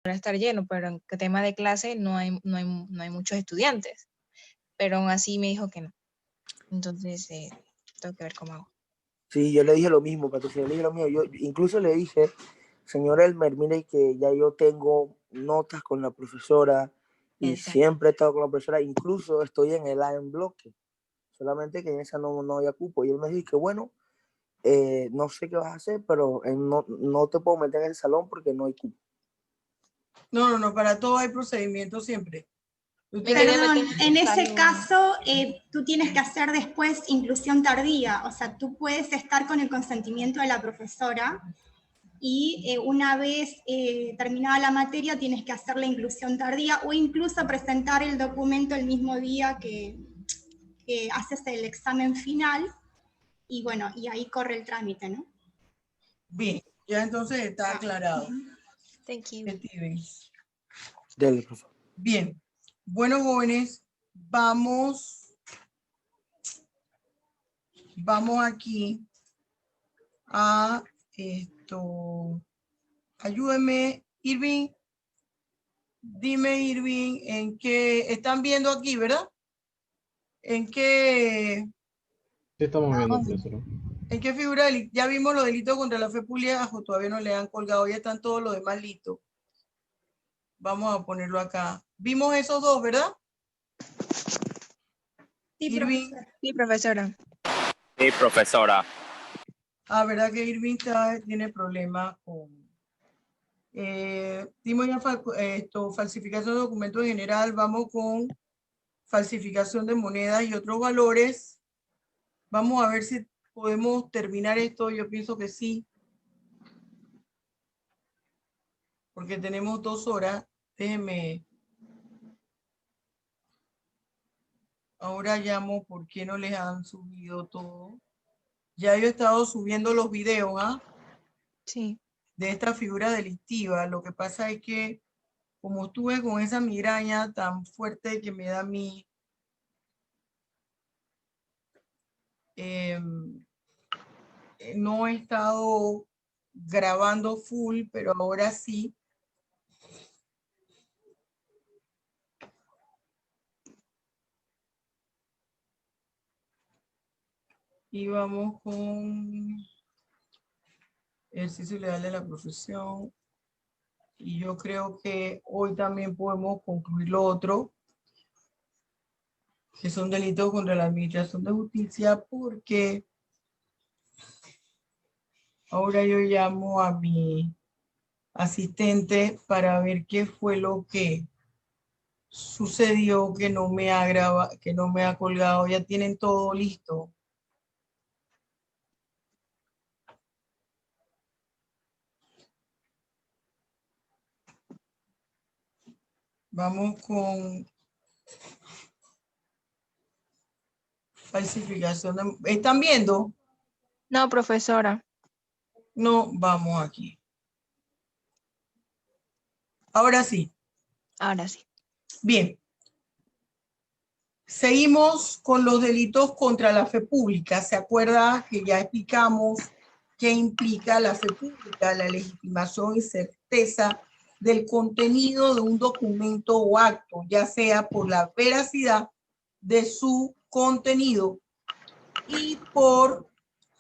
estar lleno, pero en tema de clase no hay muchos estudiantes. Pero aún así me dijo que no. Entonces, tengo que ver cómo hago. Sí, yo le dije lo mismo, Patricia, le dije lo mismo. Yo incluso le dije, señor Elmer, mire que ya yo tengo notas con la profesora y Exacto. siempre he estado con la profesora, incluso estoy en el A en bloque, solamente que en esa no había cupo. Y él me dijo que bueno, no sé qué vas a hacer, pero no te puedo meter en el salón porque no hay cupo. No, para todo hay procedimiento siempre. Perdón, en ese caso, tú tienes que hacer después inclusión tardía, o sea, tú puedes estar con el consentimiento de la profesora y una vez terminada la materia tienes que hacer la inclusión tardía o incluso presentar el documento el mismo día que haces el examen final y bueno, y ahí corre el trámite, ¿no? Bien, ya entonces está aclarado. Thank you. Dele, por favor. Bien, bueno, jóvenes, vamos aquí a esto. Ayúdeme, Irving. Dime, Irving, en qué están viendo aquí, ¿verdad? ¿En qué? ¿Qué estamos viendo, profesor? ¿En qué figura? Ya vimos los delitos contra la fe pública, o todavía no le han colgado, ya están todos los demás listos. Vamos a ponerlo acá. Vimos esos dos, ¿verdad? Sí, Irving. profesora. Sí, profesora. Sí, profesora. Ah, ¿verdad que Irving tiene problemas con... dimos ya falsificación de documentos en general, vamos con falsificación de monedas y otros valores. Vamos a ver si podemos terminar esto, yo pienso que sí. Porque tenemos 2 horas. Déjenme. Ahora llamo por qué no les han subido todo. Ya yo he estado subiendo los videos, ¿ah? Sí. De esta figura delictiva. Lo que pasa es que como estuve con esa migraña tan fuerte que me da a mí, no he estado grabando full, pero ahora sí. Y vamos con ejercicio legal de la profesión. Y yo creo que hoy también podemos concluir lo otro, que son delitos contra la administración de justicia, porque ahora yo llamo a mi asistente para ver qué fue lo que sucedió, que no me ha colgado. Ya tienen todo listo. Vamos con falsificación de... ¿Están viendo? No, profesora. No, vamos aquí. Ahora sí. Ahora sí. Bien. Seguimos con los delitos contra la fe pública. ¿Se acuerda que ya explicamos qué implica la fe pública? La legitimación y certeza del contenido de un documento o acto, ya sea por la veracidad de su contenido y por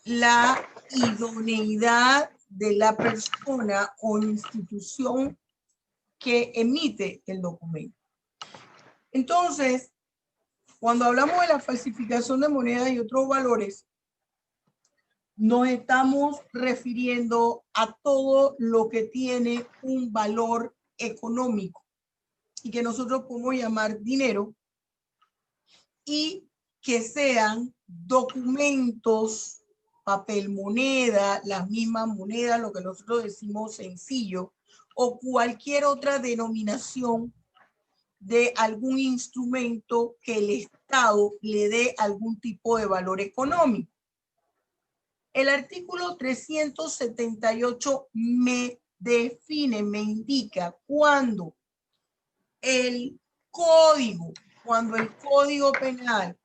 la idoneidad de la persona o institución que emite el documento. Entonces, cuando hablamos de la falsificación de monedas y otros valores, nos estamos refiriendo a todo lo que tiene un valor económico y que nosotros podemos llamar dinero, y que sean documentos, papel moneda, las mismas monedas, lo que nosotros decimos sencillo, o cualquier otra denominación de algún instrumento que el Estado le dé algún tipo de valor económico. El artículo 378 me define, me indica cuando el código penal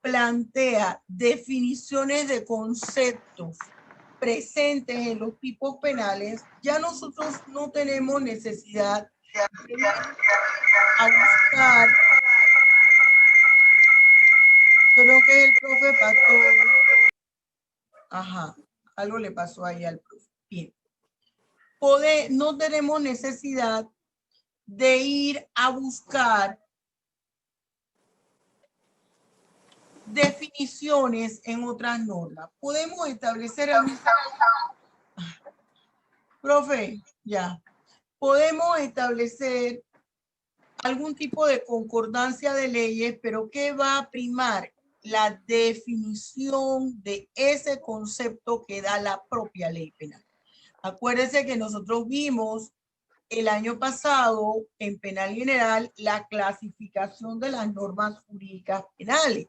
plantea definiciones de conceptos presentes en los tipos penales, ya nosotros no tenemos necesidad de ir a buscar. Creo que el profe Pastor. Ajá, algo le pasó ahí al profe. Bien. No tenemos necesidad de ir a buscar definiciones en otras normas. Podemos establecer profe, ya. Podemos establecer algún tipo de concordancia de leyes, pero ¿qué va a primar? La definición de ese concepto que da la propia ley penal. Acuérdense que nosotros vimos el año pasado en Penal General la clasificación de las normas jurídicas penales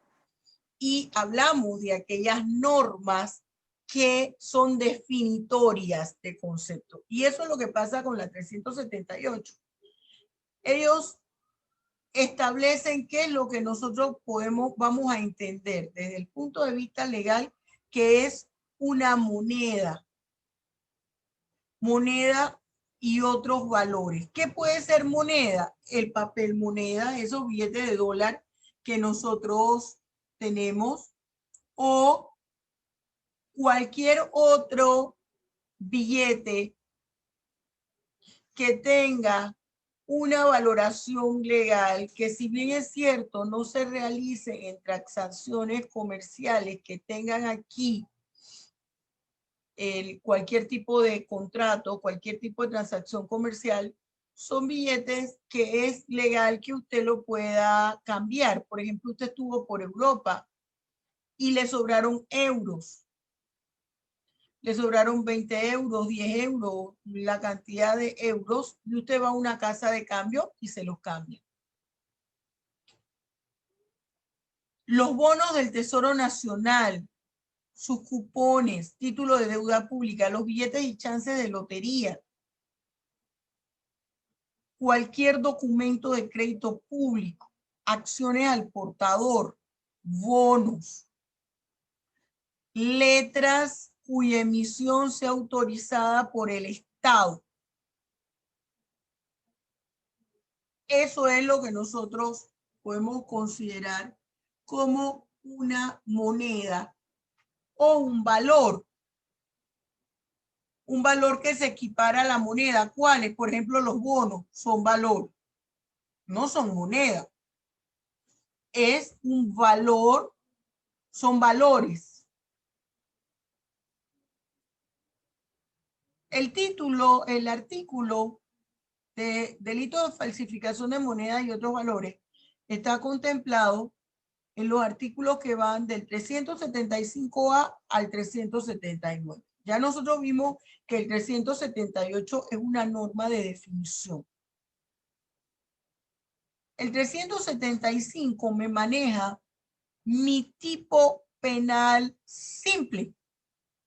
y hablamos de aquellas normas que son definitorias de concepto. Y eso es lo que pasa con la 378. Ellos establecen qué es lo que nosotros vamos a entender desde el punto de vista legal, que es una moneda. Moneda y otros valores. ¿Qué puede ser moneda? El papel moneda, esos billetes de dólar que nosotros tenemos, o cualquier otro billete que tenga una valoración legal, que si bien es cierto no se realice en transacciones comerciales que tengan aquí cualquier tipo de contrato, cualquier tipo de transacción comercial, son billetes que es legal que usted lo pueda cambiar. Por ejemplo, usted estuvo por Europa y le sobraron euros. Le sobraron 20 euros, 10 euros, la cantidad de euros, y usted va a una casa de cambio y se los cambia. Los bonos del Tesoro Nacional, sus cupones, títulos de deuda pública, los billetes y chances de lotería, cualquier documento de crédito público, acciones al portador, bonos, letras cuya emisión sea autorizada por el Estado. Eso es lo que nosotros podemos considerar como una moneda o un valor. Un valor que se equipara a la moneda. ¿Cuáles? Por ejemplo, los bonos son valor. No son moneda. Es un valor, son valores. El título, el artículo de delito de falsificación de moneda y otros valores está contemplado en los artículos que van del 375A al 379. Ya nosotros vimos que el 378 es una norma de definición. El 375 me maneja mi tipo penal simple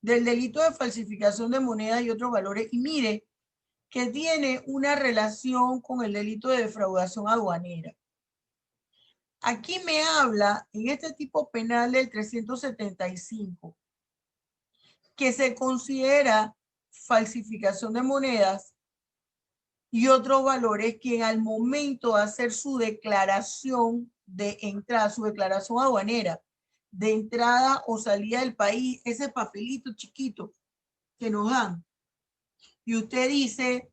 del delito de falsificación de moneda y otros valores. Y mire que tiene una relación con el delito de defraudación aduanera. Aquí me habla en este tipo penal del 375 que se considera falsificación de monedas y otros valores que al momento de hacer su declaración de entrada, su declaración aduanera de entrada o salida del país, ese papelito chiquito que nos dan, y usted dice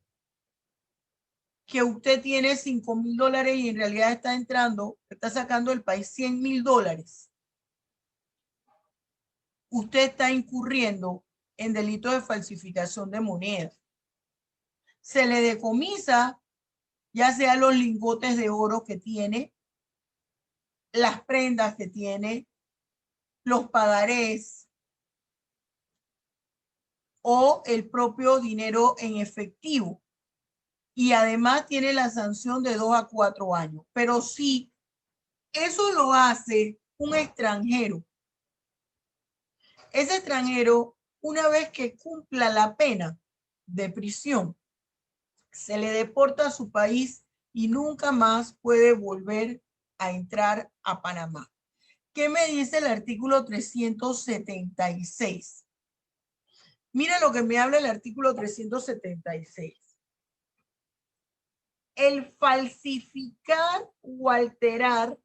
que usted tiene $5.000 y en realidad está entrando, está sacando del país $100.000. Usted está incurriendo en delito de falsificación de monedas. Se le decomisa ya sea los lingotes de oro que tiene, las prendas que tiene, los pagarés o el propio dinero en efectivo. Y además tiene la sanción de 2 a 4 años. Pero si eso lo hace un extranjero, ese extranjero, una vez que cumpla la pena de prisión, se le deporta a su país y nunca más puede volver a entrar a Panamá. ¿Qué me dice el artículo 376? Mira lo que me habla el artículo 376. El falsificar o alterar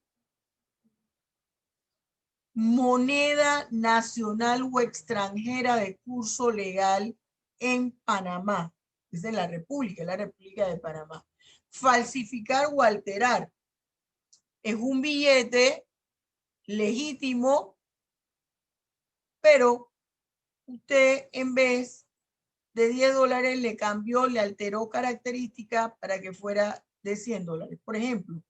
moneda nacional o extranjera de curso legal en Panamá. Es en la República de Panamá. Falsificar o alterar es un billete legítimo, pero usted en vez de $10 le cambió, le alteró características para que fuera de $100. Por ejemplo,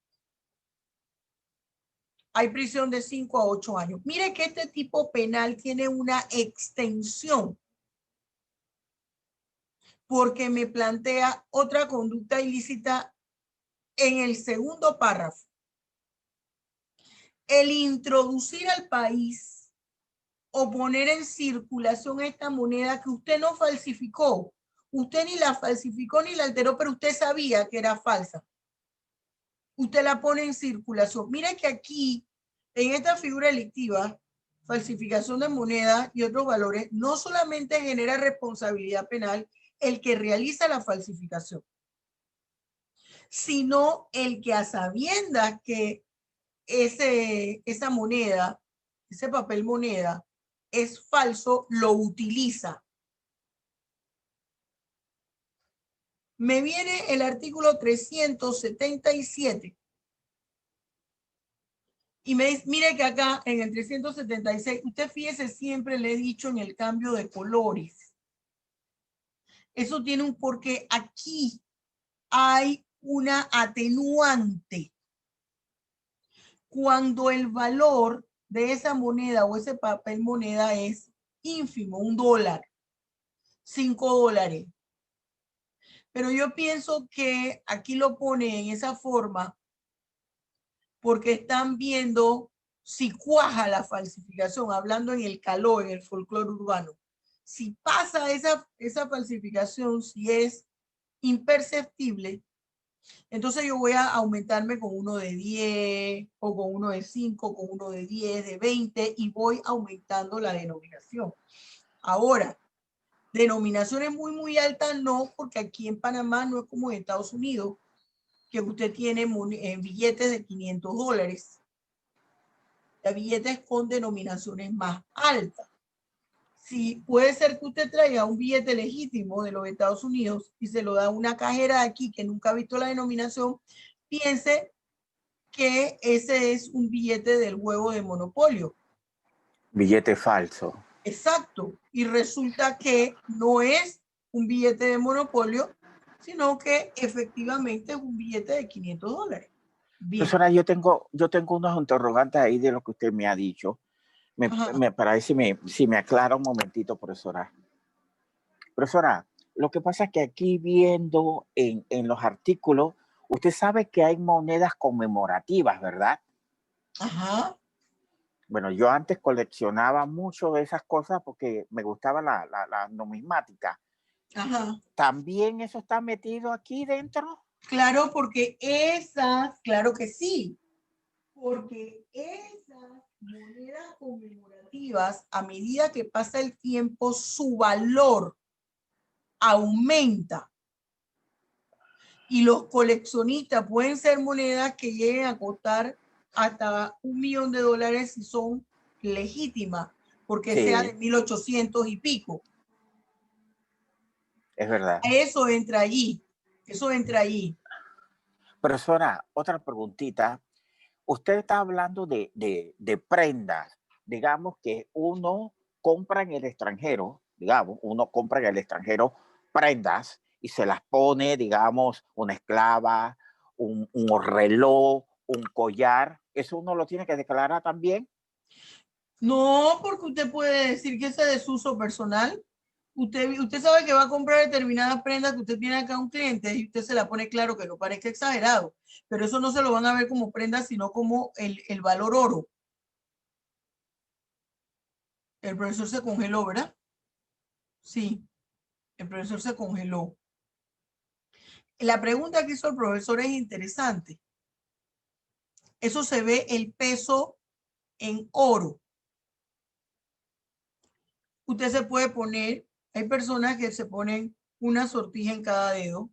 hay prisión de 5 a 8 años. Mire que este tipo penal tiene una extensión porque me plantea otra conducta ilícita en el segundo párrafo. El introducir al país o poner en circulación esta moneda que usted no falsificó. Usted ni la falsificó ni la alteró, pero usted sabía que era falsa. Usted la pone en circulación. Mira que aquí, en esta figura delictiva, falsificación de moneda y otros valores, no solamente genera responsabilidad penal el que realiza la falsificación, sino el que a sabiendas que esa moneda, ese papel moneda, es falso, lo utiliza. Me viene el artículo 377. Y mire que acá en el 376, usted fíjese, siempre le he dicho en el cambio de colores. Eso tiene un porqué. Aquí hay una atenuante. Cuando el valor de esa moneda o ese papel moneda es ínfimo, $1, $5. Pero yo pienso que aquí lo pone en esa forma porque están viendo si cuaja la falsificación, hablando en el calor, en el folclore urbano. Si pasa esa falsificación, si es imperceptible, entonces yo voy a aumentarme con uno de 10 o con uno de 5, con uno de 10, de 20 y voy aumentando la denominación. Ahora, denominaciones muy altas no, porque aquí en Panamá no es como en Estados Unidos, que usted tiene billetes de $500. La billetes con denominaciones más altas. Si puede ser que usted traiga un billete legítimo de los Estados Unidos y se lo da a una cajera de aquí que nunca ha visto la denominación, piense que ese es un billete del juego de Monopolio. Billete falso. Exacto. Y resulta que no es un billete de Monopolio, sino que efectivamente es un billete de $500. Bien. Profesora, yo tengo unos interrogantes ahí de lo que usted me ha dicho. Para ver si me aclara un momentito, profesora. Profesora, lo que pasa es que aquí viendo en los artículos, usted sabe que hay monedas conmemorativas, ¿verdad? Ajá. Bueno, yo antes coleccionaba mucho de esas cosas porque me gustaba la numismática. Ajá. ¿También eso está metido aquí dentro? Claro, porque claro que sí, porque esas monedas conmemorativas, a medida que pasa el tiempo, su valor aumenta. Y los coleccionistas pueden ser monedas que lleguen a costar hasta $1 millón si son legítimas, porque Sí. sea de 1800 y pico. Es verdad. Eso entra allí. Eso entra allí. Profesora, otra preguntita. Usted está hablando de prendas. Digamos que uno compra en el extranjero, prendas y se las pone, digamos, una esclava, un reloj, un collar. ¿Eso uno lo tiene que declarar también? No, porque usted puede decir que ese es de su uso personal. Usted sabe que va a comprar determinadas prendas que usted tiene acá a un cliente y usted se la pone claro, que no parezca exagerado, pero eso no se lo van a ver como prendas, sino como el valor oro. El profesor se congeló, ¿verdad? Sí, el profesor se congeló. La pregunta que hizo el profesor es interesante. Eso se ve el peso en oro. Usted se puede poner Hay personas que se ponen una sortija en cada dedo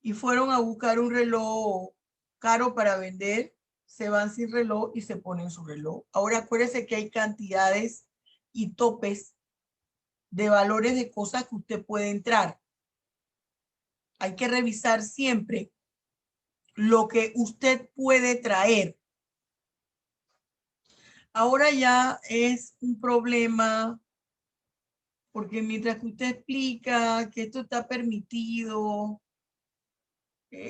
y fueron a buscar un reloj caro para vender, se van sin reloj y se ponen su reloj. Ahora acuérdese que hay cantidades y topes de valores de cosas que usted puede entrar. Hay que revisar siempre lo que usted puede traer. Ahora ya es un problema porque mientras que usted explica que esto está permitido,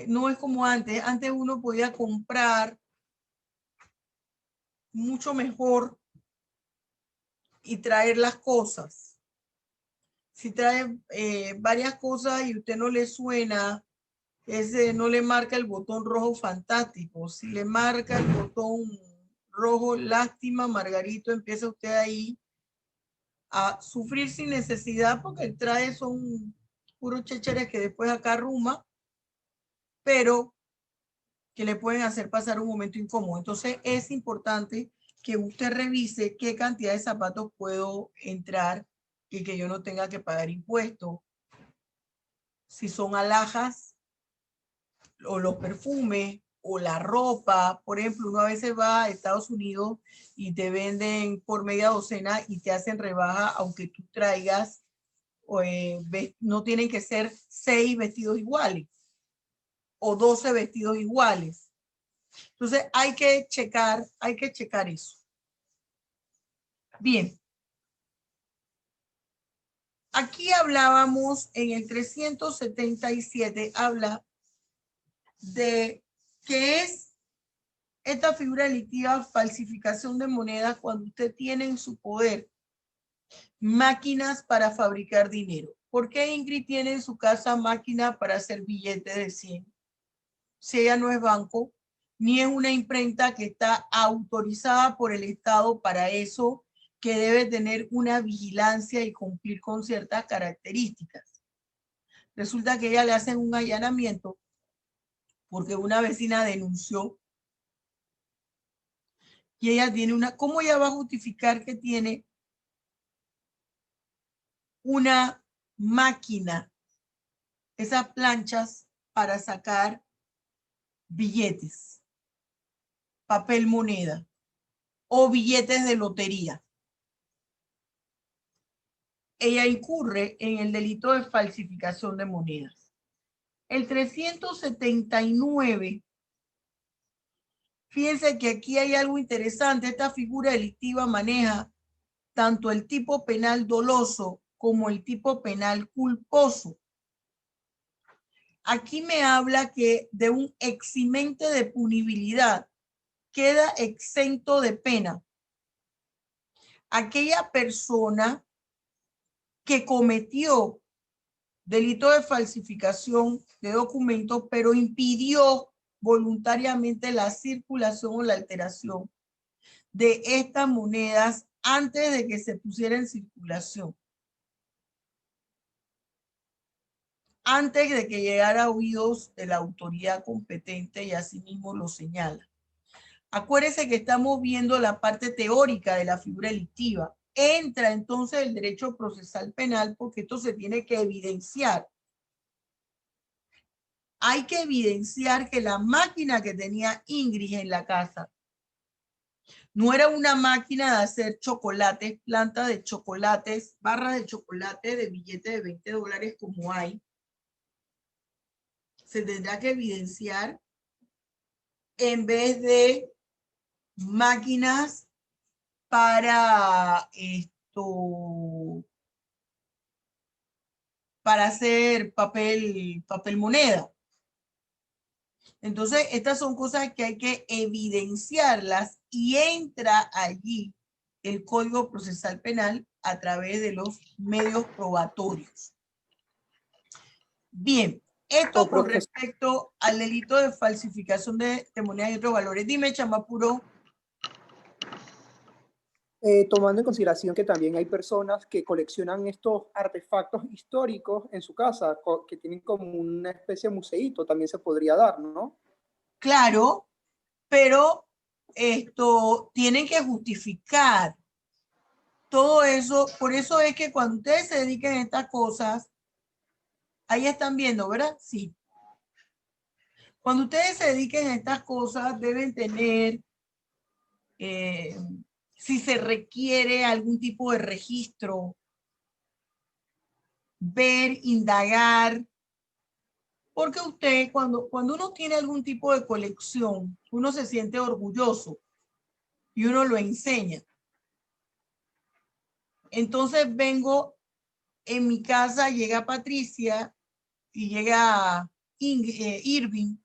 no es como antes. Antes uno podía comprar mucho mejor y traer las cosas. Si trae varias cosas y usted no le suena, no le marca el botón rojo, fantástico. Si le marca el botón rojo, lástima, Margarito, empieza usted ahí a sufrir sin necesidad porque el traje son puros chécheres que después acá arruma, pero que le pueden hacer pasar un momento incómodo. Entonces es importante que usted revise qué cantidad de zapatos puedo entrar y que yo no tenga que pagar impuestos. Si son alhajas o los perfumes o la ropa, por ejemplo, uno a veces va a Estados Unidos y te venden por media docena y te hacen rebaja aunque tú traigas, no tienen que ser 6 vestidos iguales o 12 vestidos iguales. Entonces hay que checar eso. Bien. Aquí hablábamos en el 377, habla de qué es esta figura delictiva, falsificación de monedas, cuando usted tiene en su poder máquinas para fabricar dinero. ¿Por qué Ingrid tiene en su casa máquina para hacer billetes de 100? Si ella no es banco, ni es una imprenta que está autorizada por el Estado para eso, que debe tener una vigilancia y cumplir con ciertas características. Resulta que ella le hacen un allanamiento porque una vecina denunció y ella tiene una, ¿cómo ella va a justificar que tiene una máquina, esas planchas para sacar billetes, papel moneda o billetes de lotería? Ella incurre en el delito de falsificación de monedas. El 379, fíjense que aquí hay algo interesante. Esta figura delictiva maneja tanto el tipo penal doloso como el tipo penal culposo. Aquí me habla que de un eximente de punibilidad queda exento de pena aquella persona que cometió delito de falsificación de documentos, pero impidió voluntariamente la circulación o la alteración de estas monedas antes de que se pusiera en circulación, antes de que llegara a oídos de la autoridad competente, y asimismo lo señala. Acuérdense que estamos viendo la parte teórica de la figura delictiva. Entra entonces el derecho procesal penal porque esto se tiene que evidenciar. Hay que evidenciar que la máquina que tenía Ingrid en la casa no era una máquina de hacer chocolates, plantas de chocolates, barras de chocolate de billetes de $20 como hay. Se tendrá que evidenciar en vez de máquinas para para hacer papel moneda. Entonces, estas son cosas que hay que evidenciarlas y entra allí el Código Procesal Penal a través de los medios probatorios. Bien, esto con respecto al delito de falsificación de monedas y otros valores. Dime, Chamapuro. Tomando en consideración que también hay personas que coleccionan estos artefactos históricos en su casa, que tienen como una especie de museíto, también se podría dar, ¿no? Claro, pero tienen que justificar Todo eso, por eso es que cuando ustedes se dediquen a estas cosas, ahí están viendo, ¿verdad? Sí. Cuando ustedes se dediquen a estas cosas, deben tener, si se requiere algún tipo de registro, ver, indagar, porque usted, cuando uno tiene algún tipo de colección, uno se siente orgulloso y uno lo enseña. Entonces vengo en mi casa, llega Patricia y llega Irving,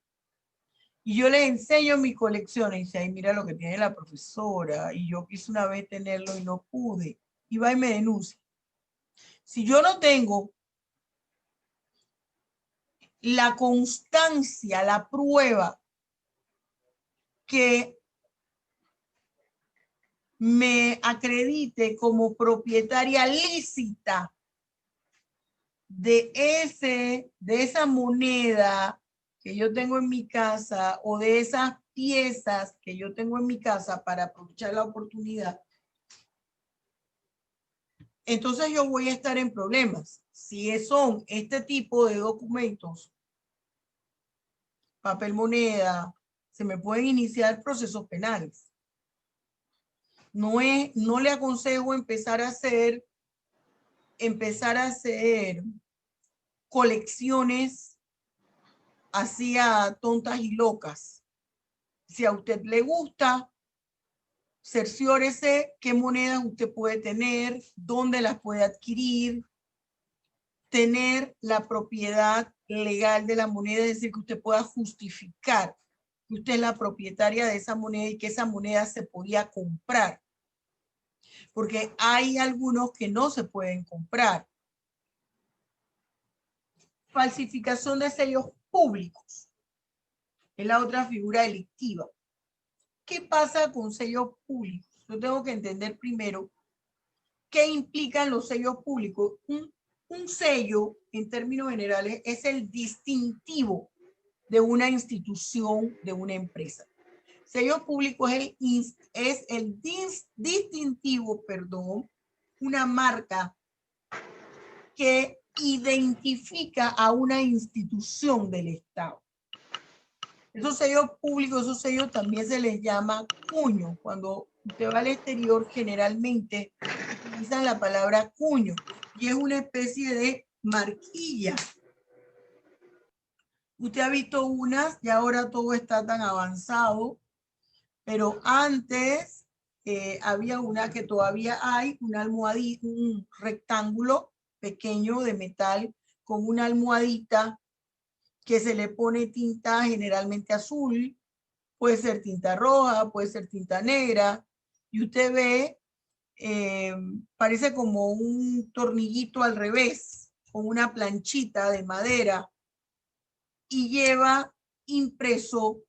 y yo les enseño mi colección y dice, ay, mira lo que tiene la profesora, y yo quise una vez tenerlo y no pude, y va y me denuncia. Si yo no tengo la constancia, la prueba que me acredite como propietaria lícita de esa moneda que yo tengo en mi casa o de esas piezas que yo tengo en mi casa para aprovechar la oportunidad, entonces yo voy a estar en problemas. Si son este tipo de documentos, papel moneda, se me pueden iniciar procesos penales. No le aconsejo empezar a hacer colecciones así a tontas y locas. Si a usted le gusta, cerciórese qué monedas usted puede tener, dónde las puede adquirir, tener la propiedad legal de la moneda, es decir, que usted pueda justificar que usted es la propietaria de esa moneda y que esa moneda se podía comprar. Porque hay algunos que no se pueden comprar. Falsificación de sellos públicos es la otra figura delictiva. ¿Qué pasa con sellos públicos? Yo tengo que entender primero qué implican los sellos públicos. Un sello, en términos generales, es el distintivo de una institución, de una empresa. Sello público es el distintivo, una marca que identifica a una institución del Estado. Esos sellos públicos, esos sellos también se les llama cuño. Cuando usted va al exterior, generalmente utilizan la palabra cuño y es una especie de marquilla. Usted ha visto unas y ahora todo está tan avanzado, pero antes había una que todavía hay, una almohadita, un rectángulo pequeño de metal con una almohadita que se le pone tinta generalmente azul, puede ser tinta roja, puede ser tinta negra, y usted ve, parece como un tornillito al revés, con una planchita de madera, y lleva impreso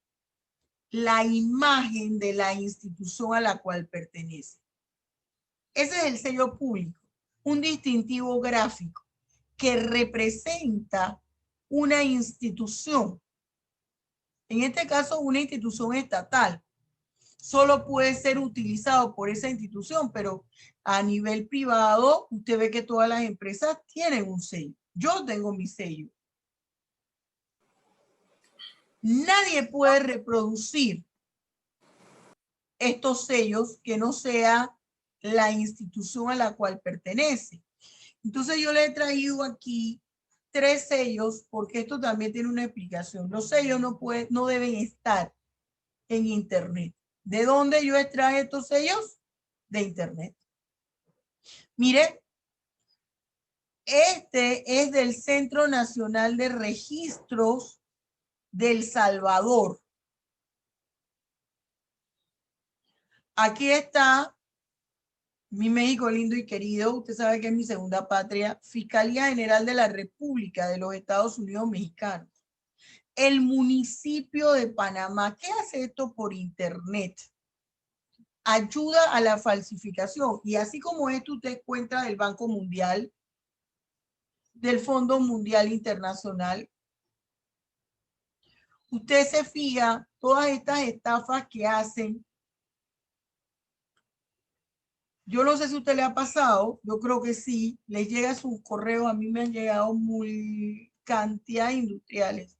la imagen de la institución a la cual pertenece. Ese es el sello público, un distintivo gráfico que representa una institución. En este caso, una institución estatal. Solo puede ser utilizado por esa institución, pero a nivel privado, usted ve que todas las empresas tienen un sello. Yo tengo mi sello. Nadie puede reproducir estos sellos que no sea la institución a la cual pertenece. Entonces yo le he traído aquí 3 sellos porque esto también tiene una explicación. Los sellos no deben estar en internet. ¿De dónde yo extraje estos sellos? De internet. Mire, este es del Centro Nacional de Registros del Salvador. Aquí está mi México lindo y querido. Usted sabe que es mi segunda patria. Fiscalía General de la República de los Estados Unidos Mexicanos. El municipio de Panamá. ¿Qué hace esto por internet? Ayuda a la falsificación. Y así como esto usted encuentra del Banco Mundial, del Fondo Mundial Internacional. Usted se fija, todas estas estafas que hacen Yo no sé si a usted le ha pasado, yo creo que sí, les llega sus correos, a mí me han llegado muy cantidad industriales.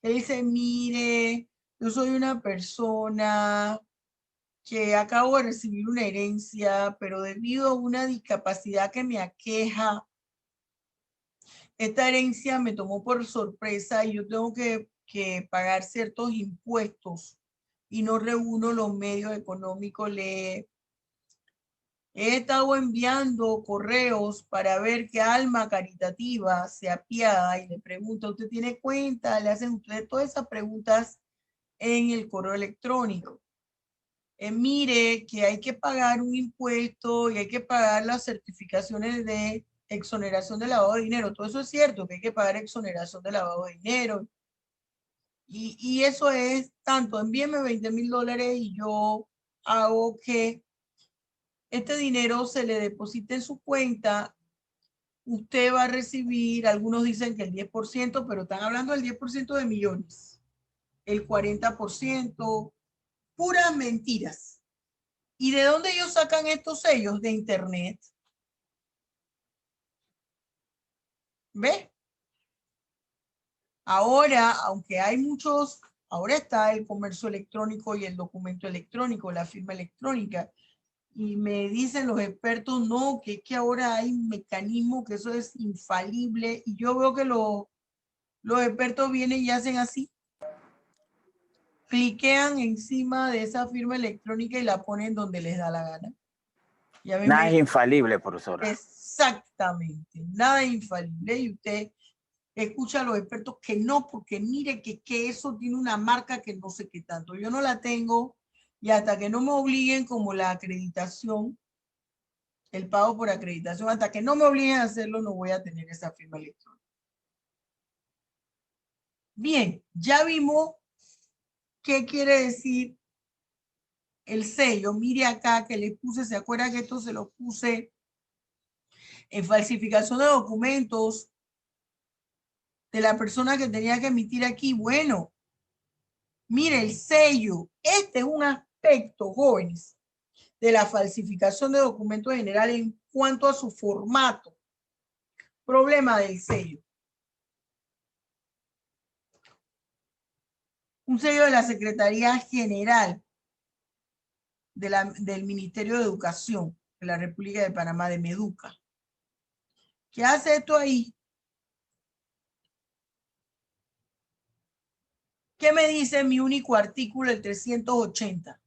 Él dice, mire, yo soy una persona que acabo de recibir una herencia, pero debido a una discapacidad que me aqueja, esta herencia me tomó por sorpresa y yo tengo que pagar ciertos impuestos y no reúno los medios económicos. Le he estado enviando correos para ver qué alma caritativa se apiada y le pregunta, ¿usted tiene cuenta? Le hacen ustedes todas esas preguntas en el correo electrónico. Mire que hay que pagar un impuesto y hay que pagar las certificaciones de exoneración de lavado de dinero. Todo eso es cierto, que hay que pagar exoneración de lavado de dinero. Y eso es tanto, envíeme $20,000 y yo hago que este dinero se le deposite en su cuenta. Usted va a recibir, algunos dicen que el 10%, pero están hablando del 10% de millones. El 40%, puras mentiras. ¿Y de dónde ellos sacan estos sellos? De internet. ¿Ve? Ahora, aunque hay muchos, ahora está el comercio electrónico y el documento electrónico, la firma electrónica. Y me dicen los expertos, no, que es que ahora hay un mecanismo que eso es infalible. Y yo veo que los expertos vienen y hacen así. Cliquean encima de esa firma electrónica y la ponen donde les da la gana. Y a mí Nada es infalible, profesora. Exactamente, nada es infalible. Y usted escucha a los expertos que no, porque mire que eso tiene una marca que no sé qué tanto. Yo no la tengo y hasta que no me obliguen como la acreditación, el pago por acreditación, hasta que no me obliguen a hacerlo, no voy a tener esa firma electrónica. Bien, ya vimos qué quiere decir el sello. Mire acá que le puse, ¿se acuerda que esto se lo puse en falsificación de documentos de la persona que tenía que emitir aquí? Bueno, mire el sello. Este es un aspecto, jóvenes, de la falsificación de documentos generales en cuanto a su formato. Problema del sello. Un sello de la Secretaría General del Ministerio de Educación de la República de Panamá, de Meduca. ¿Qué hace esto ahí? ¿Qué me dice mi único artículo, el 380?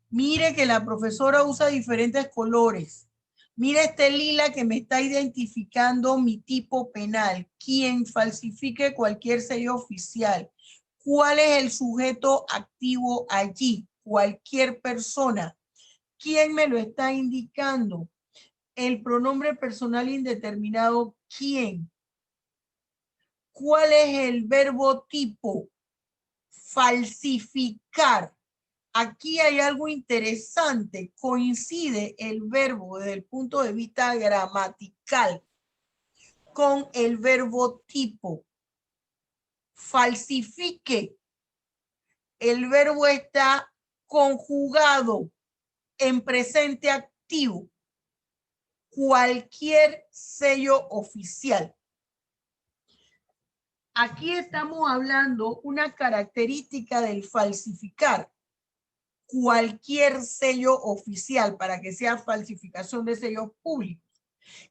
Mire que la profesora usa diferentes colores. Mire este lila que me está identificando mi tipo penal. Quien falsifique cualquier sello oficial. ¿Cuál es el sujeto activo allí? Cualquier persona. ¿Quién me lo está indicando? El pronombre personal indeterminado, ¿quién? ¿Cuál es el verbo tipo? Falsificar. Aquí hay algo interesante. Coincide el verbo desde el punto de vista gramatical con el verbo tipo. Falsifique. El verbo está conjugado en presente activo. Cualquier sello oficial. Aquí estamos hablando una característica del falsificar. Cualquier sello oficial, para que sea falsificación de sellos públicos,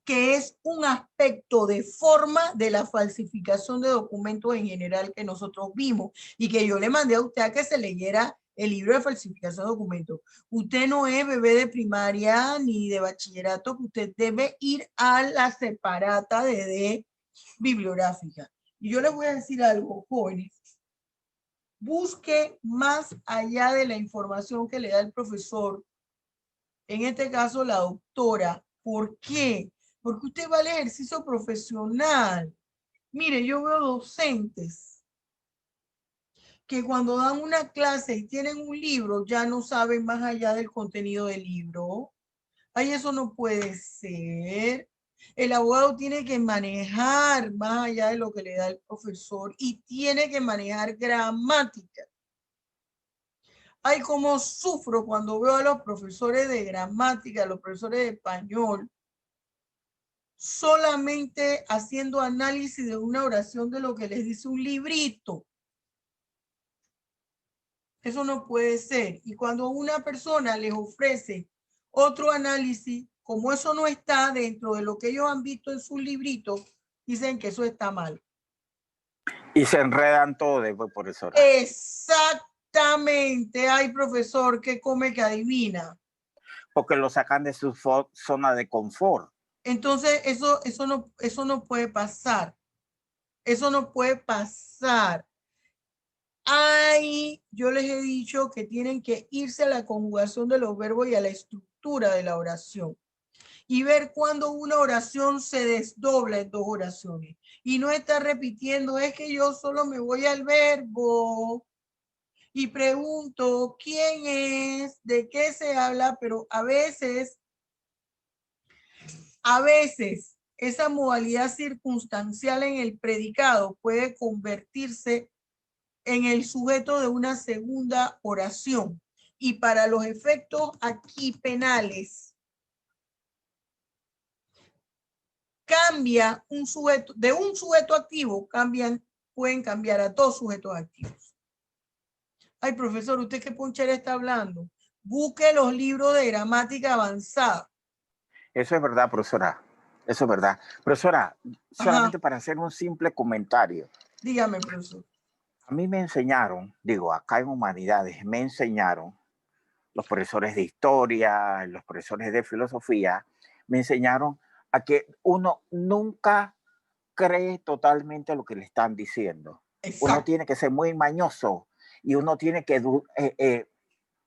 que es un aspecto de forma de la falsificación de documentos en general que nosotros vimos y que yo le mandé a usted a que se leyera el libro de falsificación de documentos. Usted no es bebé de primaria ni de bachillerato, que usted debe ir a la separata de bibliográfica. Y yo les voy a decir algo, jóvenes. Busque más allá de la información que le da el profesor, en este caso la doctora. ¿Por qué? Porque usted va al ejercicio profesional. Mire, yo veo docentes que cuando dan una clase y tienen un libro, ya no saben más allá del contenido del libro. Ay, eso no puede ser. El abogado tiene que manejar más allá de lo que le da el profesor y tiene que manejar gramática. Ay, cómo sufro cuando veo a los profesores de gramática, a los profesores de español, solamente haciendo análisis de una oración de lo que les dice un librito. Eso no puede ser. Y cuando una persona les ofrece otro análisis, como eso no está dentro de lo que ellos han visto en sus libritos, dicen que eso está mal. Y se enredan todo después, profesora. Exactamente. Ay, profesor, ¿qué come que adivina? Porque lo sacan de su zona de confort. Entonces, eso no puede pasar. Eso no puede pasar. Ay, yo les he dicho que tienen que irse a la conjugación de los verbos y a la estructura de la oración. Y ver cuando una oración se desdobla en dos oraciones. Y no estar repitiendo, es que yo solo me voy al verbo y pregunto quién es, de qué se habla, pero a veces esa modalidad circunstancial en el predicado puede convertirse en el sujeto de una segunda oración. Y para los efectos aquí penales, cambia un sujeto, de un sujeto activo, pueden cambiar a dos sujetos activos. Ay, profesor, ¿usted qué ponchera está hablando? Busque los libros de gramática avanzada. Eso es verdad, profesora. Eso es verdad. Profesora, solamente para hacer un simple comentario. Dígame, profesor. A mí me enseñaron, digo, acá en Humanidades, me enseñaron los profesores de historia, los profesores de filosofía, me enseñaron a que uno nunca cree totalmente lo que le están diciendo. Exacto. Uno tiene que ser muy mañoso y uno tiene que,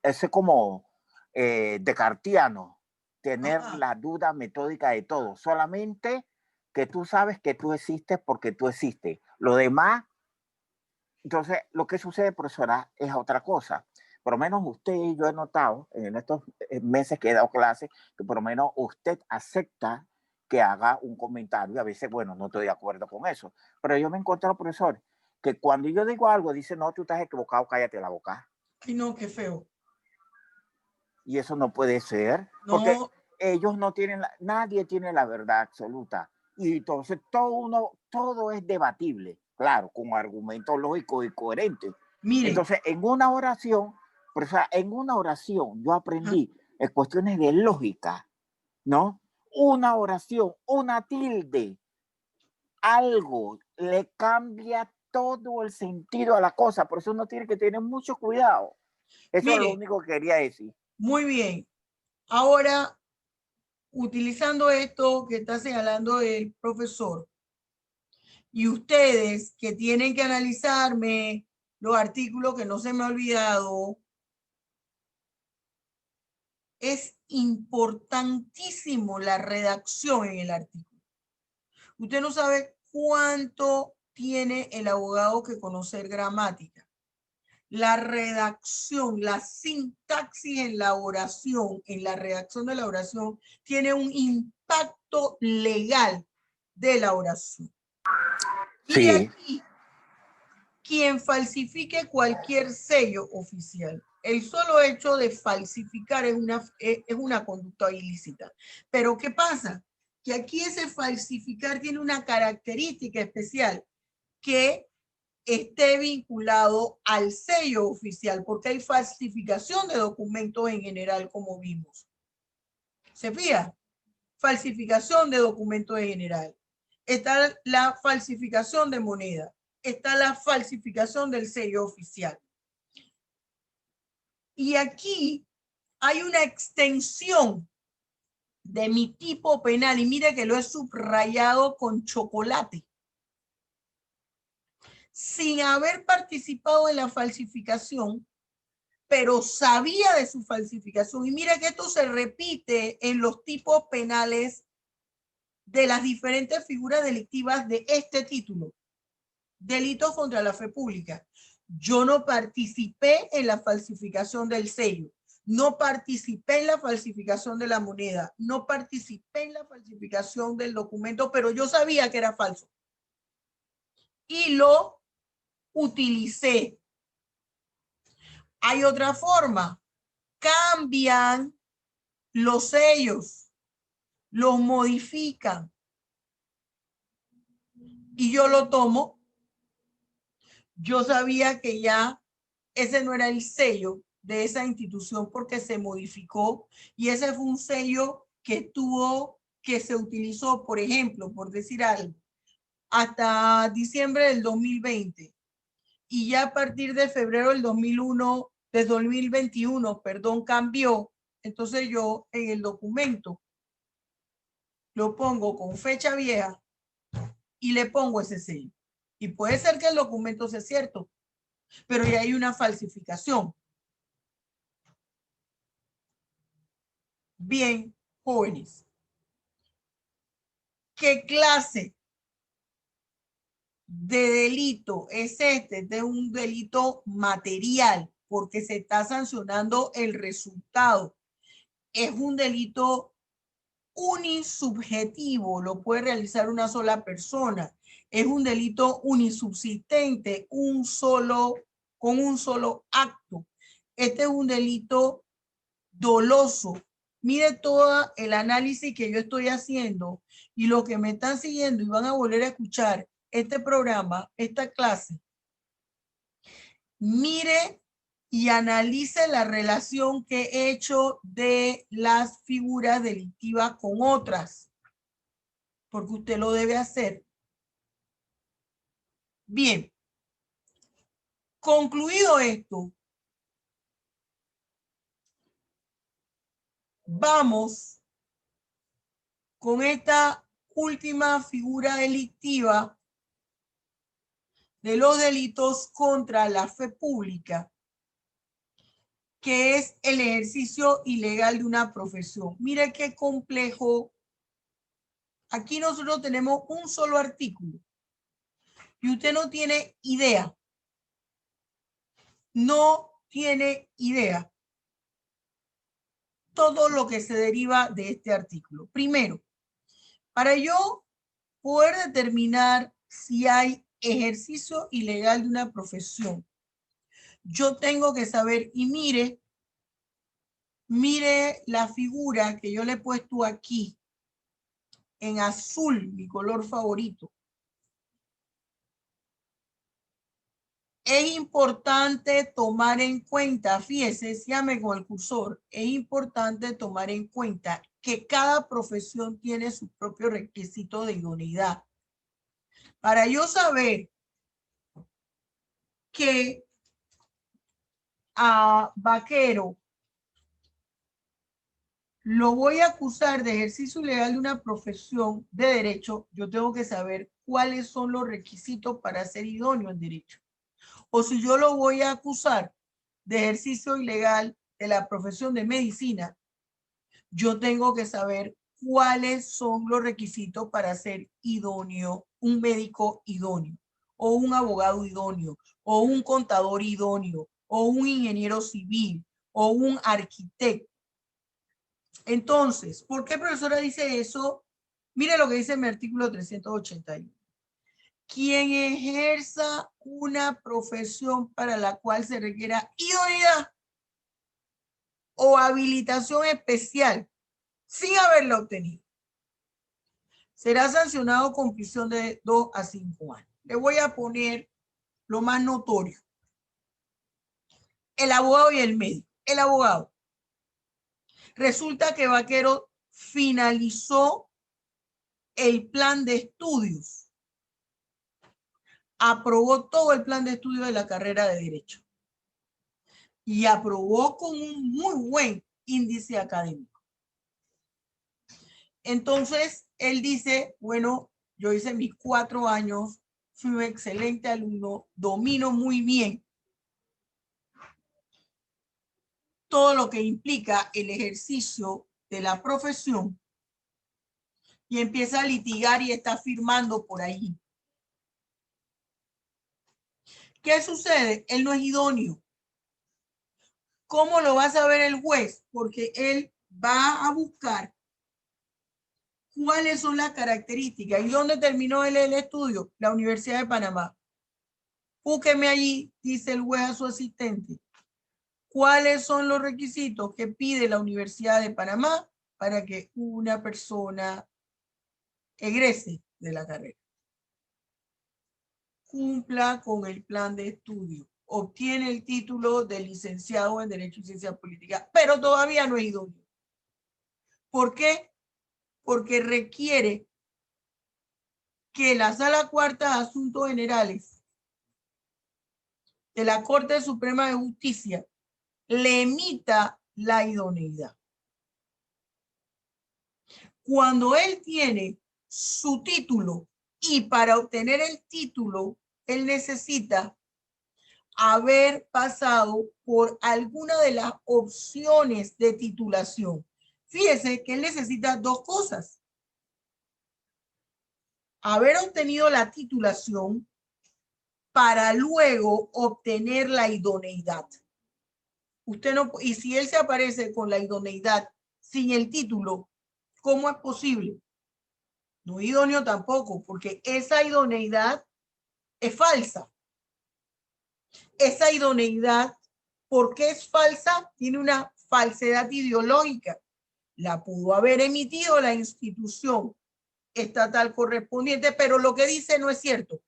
ese como descartiano, tener la duda metódica de todo. Solamente que tú sabes que tú existes porque tú existes. Lo demás, entonces, lo que sucede, profesora, es otra cosa. Por lo menos usted y yo he notado en estos meses que he dado clases que por lo menos usted acepta que haga un comentario. A veces, bueno, no estoy de acuerdo con eso. Pero yo me he encontrado, profesor, que cuando yo digo algo, dice, no, tú estás equivocado, cállate la boca. Ay, no, qué feo. Y eso no puede ser, porque ellos no tienen, nadie tiene la verdad absoluta. Y entonces todo es debatible, claro, con argumentos lógicos y coherentes. Mire. Entonces, en una oración yo aprendí en cuestiones de lógica, ¿no? Una oración, una tilde, algo le cambia todo el sentido a la cosa. Por eso uno tiene que tener mucho cuidado. Eso es lo único que quería decir. Muy bien. Ahora, utilizando esto que está señalando el profesor, y ustedes que tienen que analizarme los artículos que no se me ha olvidado, es importantísimo la redacción en el artículo. Usted no sabe cuánto tiene el abogado que conocer gramática. La redacción, la sintaxis en la oración, en la redacción de la oración, tiene un impacto legal de la oración. Sí. Y aquí, quien falsifique cualquier sello oficial, el solo hecho de falsificar es una conducta ilícita. Pero ¿qué pasa? Que aquí ese falsificar tiene una característica especial, que esté vinculado al sello oficial, porque hay falsificación de documentos en general, como vimos. ¿Se fija? Falsificación de documentos en general. Está la falsificación de moneda. Está la falsificación del sello oficial. Y aquí hay una extensión de mi tipo penal, y mire que lo he subrayado con chocolate. Sin haber participado en la falsificación, pero sabía de su falsificación. Y mira que esto se repite en los tipos penales de las diferentes figuras delictivas de este título. Delitos contra la fe pública. Yo no participé en la falsificación del sello. No participé en la falsificación de la moneda. No participé en la falsificación del documento, pero yo sabía que era falso. Y lo utilicé. Hay otra forma. Cambian los sellos, los modifican. Y yo lo tomo. Yo sabía que ya ese no era el sello de esa institución porque se modificó y ese fue un sello que se utilizó, por ejemplo, por decir algo, hasta diciembre del 2020 y ya a partir de febrero del 2021, cambió. Entonces yo en el documento lo pongo con fecha vieja y le pongo ese sello. Y puede ser que el documento sea cierto, pero ya hay una falsificación. Bien, jóvenes. ¿Qué clase de delito es este? De un delito material, porque se está sancionando el resultado. Es un delito unisubjetivo, lo puede realizar una sola persona. Es un delito unisubsistente, con un solo acto. Este es un delito doloso. Mire todo el análisis que yo estoy haciendo y lo que me están siguiendo y van a volver a escuchar este programa, esta clase. Mire y analice la relación que he hecho de las figuras delictivas con otras, porque usted lo debe hacer. Bien, concluido esto, vamos con esta última figura delictiva de los delitos contra la fe pública, que es el ejercicio ilegal de una profesión. Mire qué complejo. Aquí nosotros tenemos un solo artículo y usted no tiene idea. No tiene idea todo lo que se deriva de este artículo. Primero, para yo poder determinar si hay ejercicio ilegal de una profesión, yo tengo que saber, y mire la figura que yo le he puesto aquí en azul, mi color favorito. Es importante tomar en cuenta, fíjese, sígame con el cursor, es importante tomar en cuenta que cada profesión tiene su propio requisito de idoneidad. Para yo saber que a Vaquero lo voy a acusar de ejercicio ilegal de una profesión de derecho, yo tengo que saber cuáles son los requisitos para ser idóneo en derecho. O si yo lo voy a acusar de ejercicio ilegal de la profesión de medicina, yo tengo que saber cuáles son los requisitos para ser idóneo, un médico idóneo, o un abogado idóneo, o un contador idóneo, o un ingeniero civil, o un arquitecto. Entonces, ¿por qué profesora dice eso? Mire lo que dice en mi artículo 381. Quien ejerza una profesión para la cual se requiera idoneidad o habilitación especial sin haberla obtenido, será sancionado con prisión de 2 a 5 años. Le voy a poner lo más notorio. El abogado y el médico. El abogado. Resulta que Vaquero finalizó el plan de estudios. Aprobó todo el plan de estudio de la carrera de Derecho. Y aprobó con un muy buen índice académico. Entonces, él dice, bueno, yo hice mis 4 años, fui un excelente alumno, domino muy bien todo lo que implica el ejercicio de la profesión y empieza a litigar y está firmando por ahí. ¿Qué sucede? Él no es idóneo. ¿Cómo lo va a saber el juez? Porque él va a buscar cuáles son las características. ¿Y dónde terminó él el estudio? La Universidad de Panamá. Búsqueme allí, dice el juez a su asistente. ¿Cuáles son los requisitos que pide la Universidad de Panamá para que una persona egrese de la carrera? Cumpla con el plan de estudio, obtiene el título de licenciado en Derecho y Ciencias Políticas, pero todavía no es idóneo. ¿Por qué? Porque requiere que la Sala Cuarta de Asuntos Generales de la Corte Suprema de Justicia le emita la idoneidad. Cuando él tiene su título y para obtener el título, él necesita haber pasado por alguna de las opciones de titulación. Fíjese que él necesita dos cosas. Haber obtenido la titulación para luego obtener la idoneidad. Usted no, y si él se aparece con la idoneidad sin el título, ¿cómo es posible? No idóneo tampoco, porque esa idoneidad es falsa. Esa idoneidad, ¿por qué es falsa? Tiene una falsedad ideológica. La pudo haber emitido la institución estatal correspondiente, pero lo que dice no es cierto.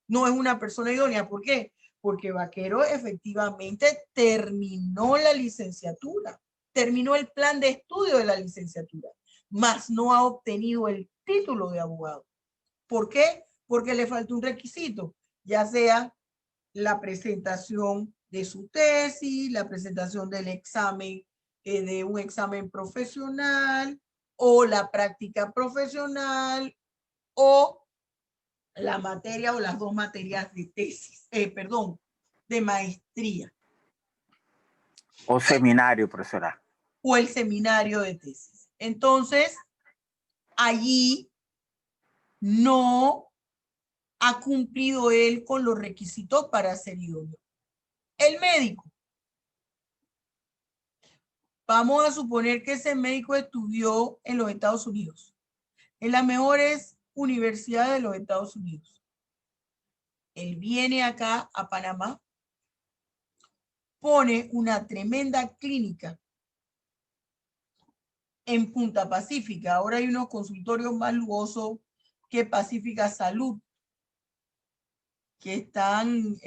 No es una persona idónea. ¿Por qué? Porque Vaquero efectivamente terminó la licenciatura, terminó el plan de estudio de la licenciatura, mas no ha obtenido el título de abogado. ¿Por qué? Porque le falta un requisito, ya sea la presentación de su tesis, la presentación del examen, de un examen profesional, o la práctica profesional, o la materia o las dos materias de tesis, de maestría. O seminario, profesora. O el seminario de tesis. Entonces, allí no ha cumplido él con los requisitos para ser idóneo. El médico. Vamos a suponer que ese médico estudió en los Estados Unidos, en las mejores universidades de los Estados Unidos. Él viene acá a Panamá, pone una tremenda clínica en Punta Pacífica. Ahora hay unos consultorios más lujosos que Pacífica Salud, que están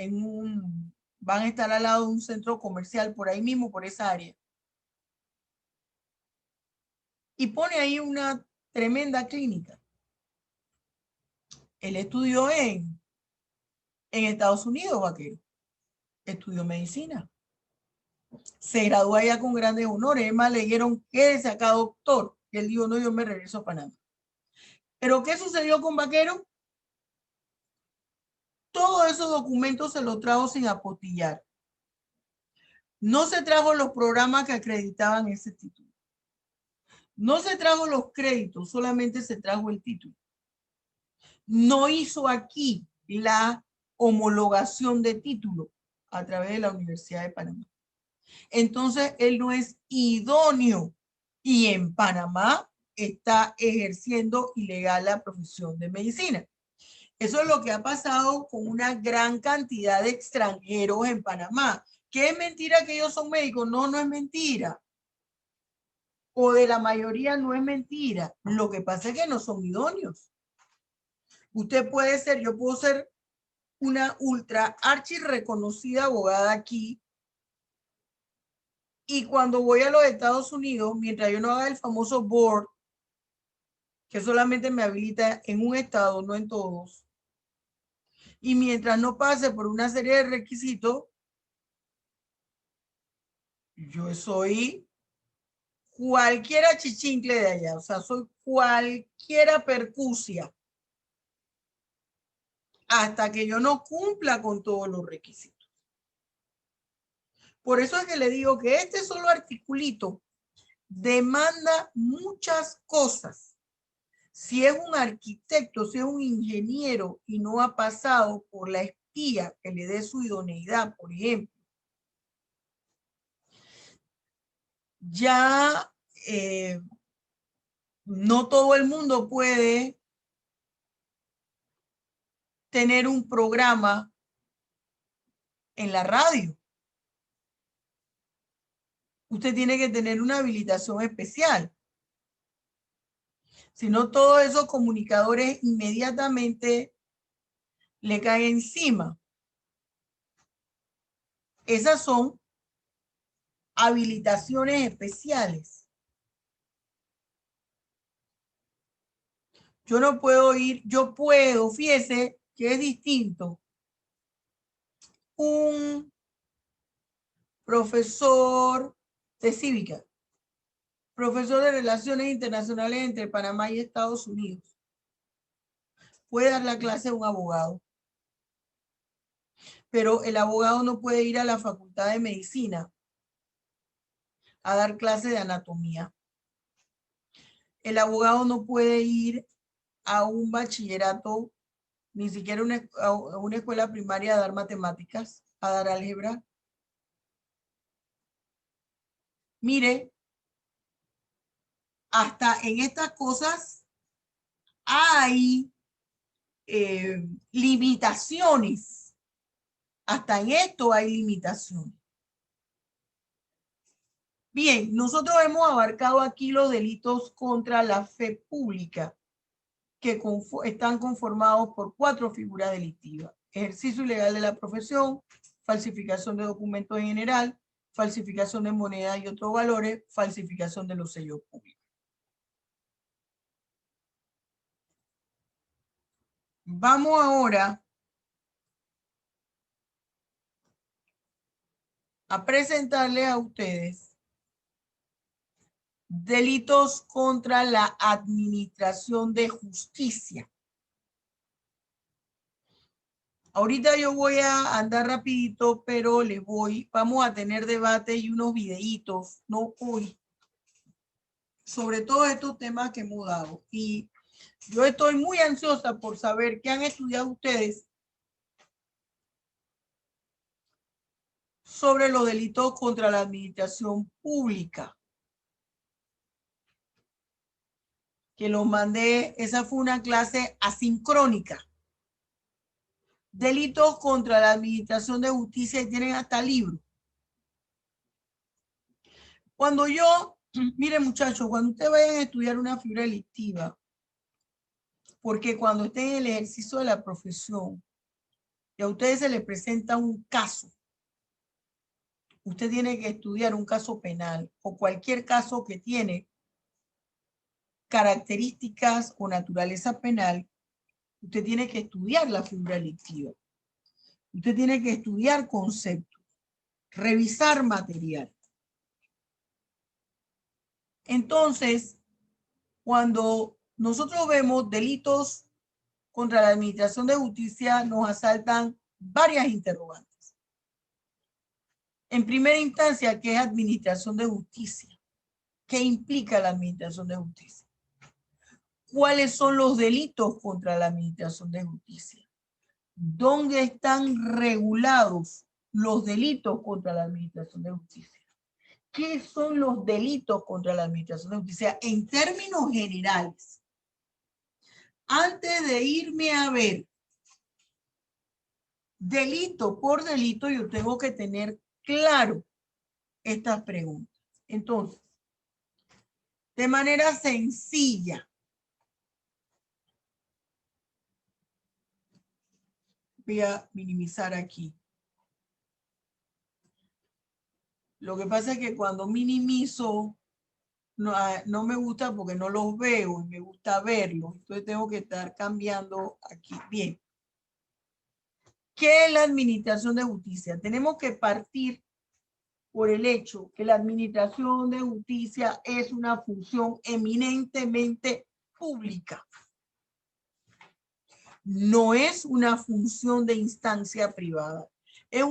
van a estar al lado de un centro comercial por ahí mismo, por esa área. Y pone ahí una tremenda clínica. Él estudió en Estados Unidos, Vaquero. Estudió medicina. Se graduó allá con grandes honores. Es más, le dijeron, quédese acá, doctor. Y él dijo, no, yo me regreso a Panamá. ¿Pero qué sucedió con Vaquero? Todos esos documentos se los trajo sin apostillar. No se trajo los programas que acreditaban ese título. No se trajo los créditos, solamente se trajo el título. No hizo aquí la homologación de título a través de la Universidad de Panamá. Entonces, él no es idóneo y en Panamá está ejerciendo ilegal la profesión de medicina. Eso es lo que ha pasado con una gran cantidad de extranjeros en Panamá. ¿Qué es mentira que ellos son médicos? No, no es mentira. O de la mayoría no es mentira. Lo que pasa es que no son idóneos. Usted puede ser, yo puedo ser una ultra archi reconocida abogada aquí, y cuando voy a los Estados Unidos, mientras yo no haga el famoso board, que solamente me habilita en un estado, no en todos, y mientras no pase por una serie de requisitos, yo soy cualquiera chichincle de allá, o sea, soy cualquiera percusia, hasta que yo no cumpla con todos los requisitos. Por eso es que le digo que este solo articulito demanda muchas cosas. Si es un arquitecto, si es un ingeniero y no ha pasado por la espía que le dé su idoneidad, por ejemplo, ya no todo el mundo puede tener un programa en la radio. usted tiene que tener una habilitación especial. Si no, todos esos comunicadores inmediatamente le caen encima. Esas son habilitaciones especiales. Yo no puedo ir, yo puedo, fíjese que es distinto. Un profesor de cívica, profesor de relaciones internacionales entre Panamá y Estados Unidos, puede dar la clase a un abogado, pero el abogado no puede ir a la Facultad de Medicina a dar clase de anatomía. El abogado no puede ir a un bachillerato, ni siquiera a una escuela primaria a dar matemáticas, a dar álgebra. Mire, hasta en estas cosas hay limitaciones. Hasta en esto hay limitaciones. Bien, nosotros hemos abarcado aquí los delitos contra la fe pública, que están conformados por 4 figuras delictivas: ejercicio ilegal de la profesión, falsificación de documentos en general, falsificación de moneda y otros valores, falsificación de los sellos públicos. Vamos ahora a presentarles a ustedes delitos contra la administración de justicia. Ahorita yo voy a andar rapidito, pero vamos a tener debate y unos videitos, no hoy, sobre todos estos temas que hemos dado. Y yo estoy muy ansiosa por saber qué han estudiado ustedes sobre los delitos contra la administración pública. Que los mandé, esa fue una clase asincrónica. Delitos contra la administración de justicia, y tienen hasta libro. Cuando miren muchachos, cuando ustedes vayan a estudiar una figura delictiva, porque cuando estén en el ejercicio de la profesión y a ustedes se les presenta un caso, usted tiene que estudiar un caso penal o cualquier caso que tiene características o naturaleza penal, usted tiene que estudiar la figura delictiva. Usted tiene que estudiar conceptos, revisar material. Entonces, cuando nosotros vemos delitos contra la administración de justicia, nos asaltan varias interrogantes. En primera instancia, ¿qué es administración de justicia? ¿Qué implica la administración de justicia? ¿Cuáles son los delitos contra la administración de justicia? ¿Dónde están regulados los delitos contra la administración de justicia? ¿Qué son los delitos contra la administración de justicia en términos generales? Antes de irme a ver delito por delito, yo tengo que tener claro estas preguntas. Entonces, de manera sencilla, voy a minimizar aquí. Lo que pasa es que cuando minimizo, no me gusta porque no los veo y me gusta verlos. Entonces tengo que estar cambiando aquí. Bien. ¿Qué es la administración de justicia? Tenemos que partir por el hecho que la administración de justicia es una función eminentemente pública. No es una función de instancia privada. Es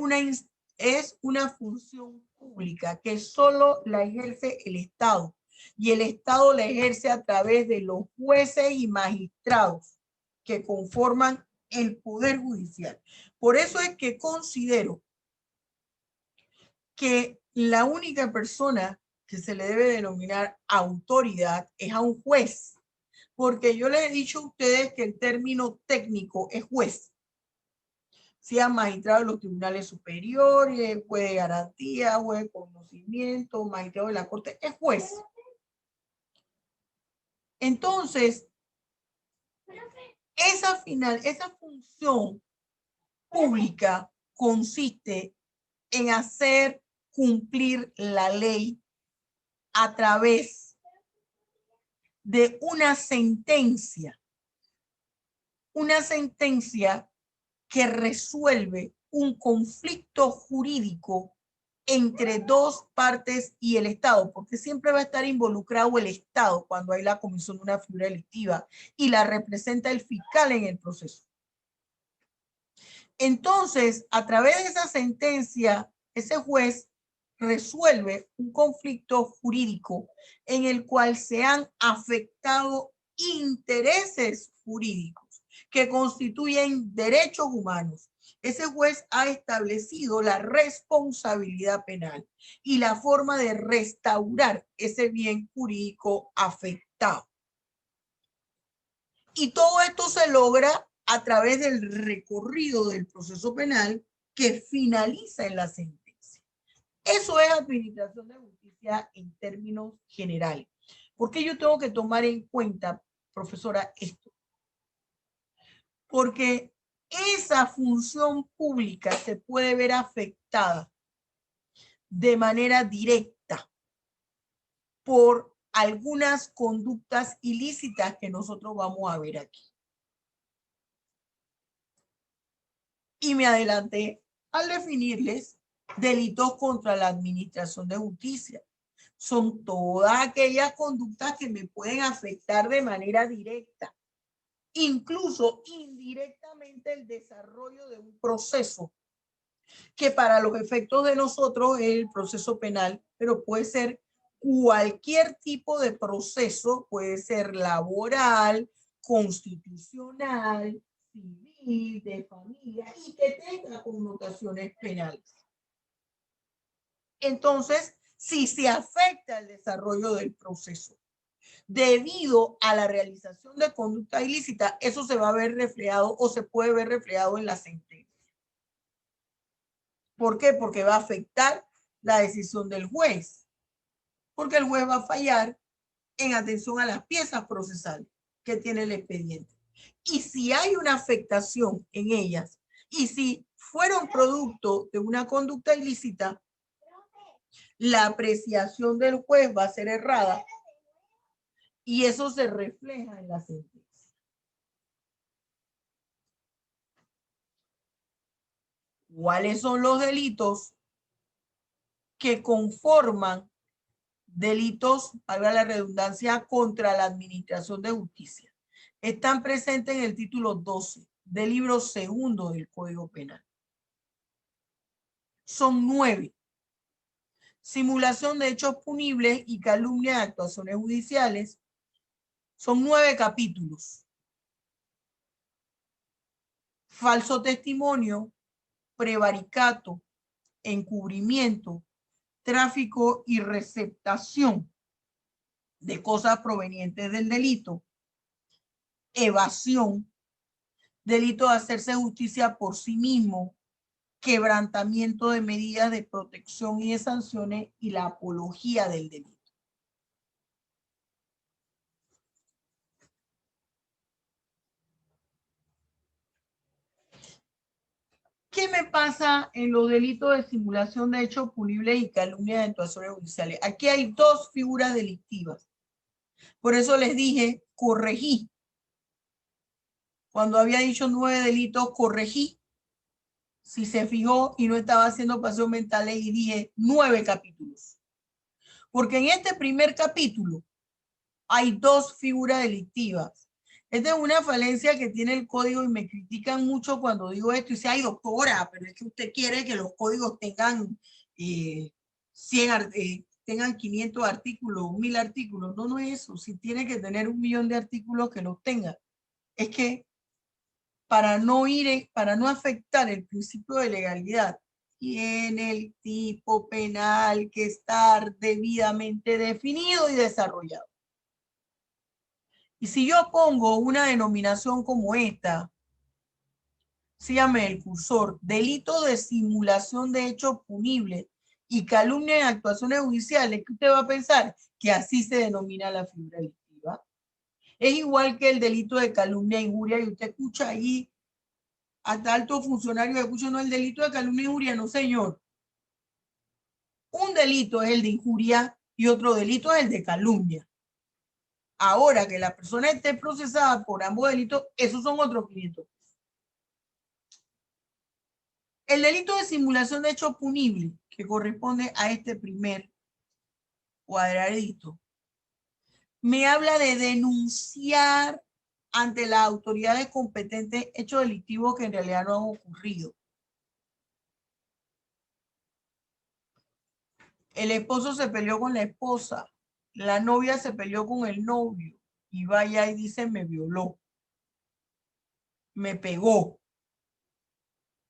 una función pública que solo la ejerce el Estado. Y el Estado la ejerce a través de los jueces y magistrados que conforman el Poder Judicial. Por eso es que considero que la única persona que se le debe denominar autoridad es a un juez. Porque yo les he dicho a ustedes que el término técnico es juez. sean magistrados de los tribunales superiores, juez de garantía, juez de conocimiento, magistrado de la corte, es juez. Entonces, esa función pública consiste en hacer cumplir la ley a través de una sentencia que resuelve un conflicto jurídico entre dos partes y el Estado, porque siempre va a estar involucrado el Estado cuando hay la comisión de una figura delictiva y la representa el fiscal en el proceso. Entonces, a través de esa sentencia, ese juez resuelve un conflicto jurídico en el cual se han afectado intereses jurídicos que constituyen derechos humanos. Ese juez ha establecido la responsabilidad penal y la forma de restaurar ese bien jurídico afectado. Y todo esto se logra a través del recorrido del proceso penal que finaliza en la sentencia. Eso es administración de justicia en términos generales. ¿Por qué yo tengo que tomar en cuenta, profesora, esto? Porque esa función pública se puede ver afectada de manera directa por algunas conductas ilícitas que nosotros vamos a ver aquí. Y me adelanté al definirles delitos contra la administración de justicia. Son todas aquellas conductas que me pueden afectar de manera directa, incluso indirectamente el desarrollo de un proceso que para los efectos de nosotros es el proceso penal, pero puede ser cualquier tipo de proceso, puede ser laboral, constitucional, civil, de familia y que tenga connotaciones penales. Entonces, si se afecta el desarrollo del proceso debido a la realización de conducta ilícita, eso se va a ver reflejado o se puede ver reflejado en la sentencia. ¿Por qué? Porque va a afectar la decisión del juez. Porque el juez va a fallar en atención a las piezas procesales que tiene el expediente. Y si hay una afectación en ellas, y si fueron producto de una conducta ilícita, la apreciación del juez va a ser errada y eso se refleja en la sentencia. ¿Cuáles son los delitos que conforman delitos, valga la redundancia, contra la administración de justicia? Están presentes en el título 12 del libro segundo del Código Penal. Son 9. Simulación de hechos punibles y calumnia de actuaciones judiciales. Son 9 capítulos. Falso testimonio, prevaricato, encubrimiento, tráfico y receptación de cosas provenientes del delito, evasión, delito de hacerse justicia por sí mismo, quebrantamiento de medidas de protección y de sanciones y la apología del delito. ¿Qué me pasa en los delitos de simulación de hechos punibles y calumnia de actuaciones judiciales? Aquí hay 2 figuras delictivas. Por eso les dije, corregí. Cuando había dicho 9 delitos, corregí. Si se fijó y no estaba haciendo paseos mentales y dije 9 capítulos. Porque en este primer capítulo hay 2 figuras delictivas. Esta es una falencia que tiene el código y me critican mucho cuando digo esto y dicen, ay doctora, pero es que usted quiere que los códigos tengan 500 artículos, 1000 artículos. No, no es eso. Si tiene que tener 1 millón de artículos, que los tenga. Es que para no afectar el principio de legalidad, tiene el tipo penal que estar debidamente definido y desarrollado. Y si yo pongo una denominación como esta, sígame el cursor, delito de simulación de hechos punibles y calumnia en actuaciones judiciales, ¿qué usted va a pensar? Que así se denomina la figura delictiva. Es igual que el delito de calumnia e injuria, y usted escucha ahí hasta altos funcionarios, escuchan, no, el delito de calumnia e injuria, no señor. Un delito es el de injuria y otro delito es el de calumnia. Ahora que la persona esté procesada por ambos delitos, esos son otros 500. El delito de simulación de hecho punible, que corresponde a este primer cuadradito, me habla de denunciar ante las autoridades competentes hechos delictivos que en realidad no han ocurrido. El esposo se peleó con la esposa, la novia se peleó con el novio y vaya y dice me violó, me pegó.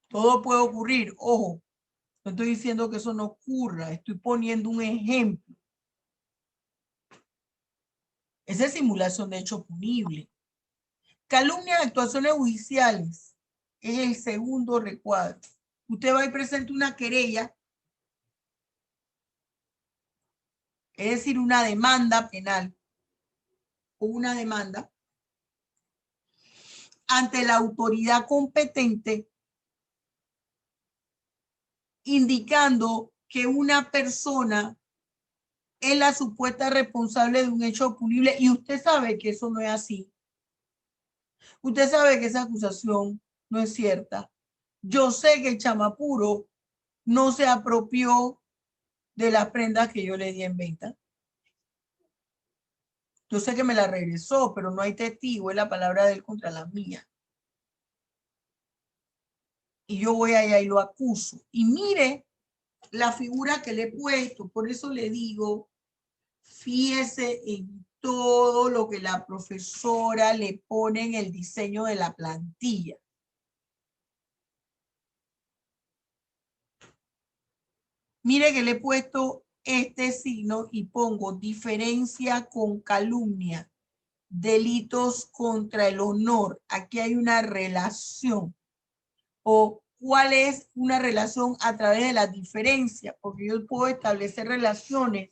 Todo puede ocurrir, ojo, no estoy diciendo que eso no ocurra, estoy poniendo un ejemplo. Esa es simulación de hecho punible. Calumnia de actuaciones judiciales es el segundo recuadro. Usted va y presenta una querella, es decir, una demanda penal o una demanda ante la autoridad competente, indicando que una persona es la supuesta responsable de un hecho punible y usted sabe que eso no es así. Usted sabe que esa acusación no es cierta. Yo sé que el chamapuro no se apropió de las prendas que yo le di en venta. Yo sé que me la regresó, pero no hay testigo, es la palabra de él contra la mía. Y yo voy allá y lo acuso. Y mire la figura que le he puesto, por eso le digo, fíjese en todo lo que la profesora le pone en el diseño de la plantilla. Mire que le he puesto este signo y pongo diferencia con calumnia, delitos contra el honor. Aquí hay una relación. O cuál es una relación a través de la diferencia, porque yo puedo establecer relaciones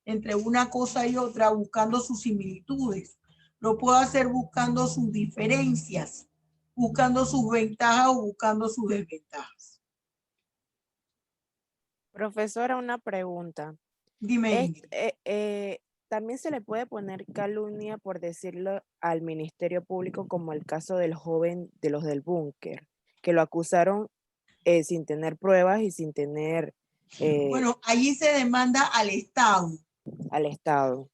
entre una cosa y otra buscando sus similitudes. Lo puedo hacer buscando sus diferencias, buscando sus ventajas o buscando sus desventajas. Profesora, una pregunta. Dime. También se le puede poner calumnia, por decirlo, al Ministerio Público, como el caso del joven de los del búnker, que lo acusaron sin tener pruebas y sin tener... Bueno, allí se demanda al Estado. Al Estado.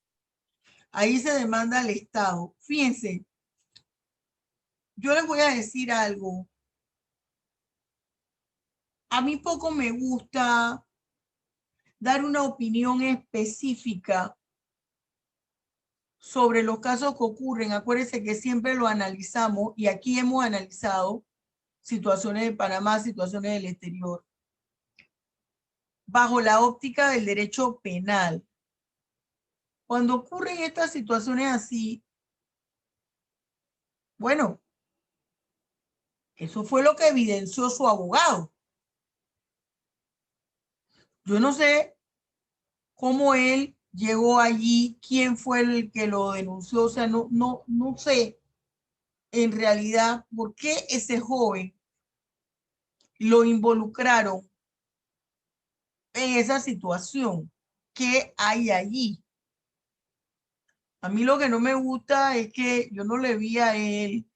Ahí se demanda al Estado. Fíjense, yo les voy a decir algo. A mí poco me gusta dar una opinión específica sobre los casos que ocurren. Acuérdense que siempre lo analizamos y aquí hemos analizado situaciones de Panamá, situaciones del exterior, bajo la óptica del derecho penal. Cuando ocurren estas situaciones así, bueno, eso fue lo que evidenció su abogado. Yo no sé cómo él llegó allí, quién fue el que lo denunció, o sea, no sé en realidad por qué ese joven lo involucraron en esa situación. ¿Qué hay allí? A mí lo que no me gusta es que yo no le vi a él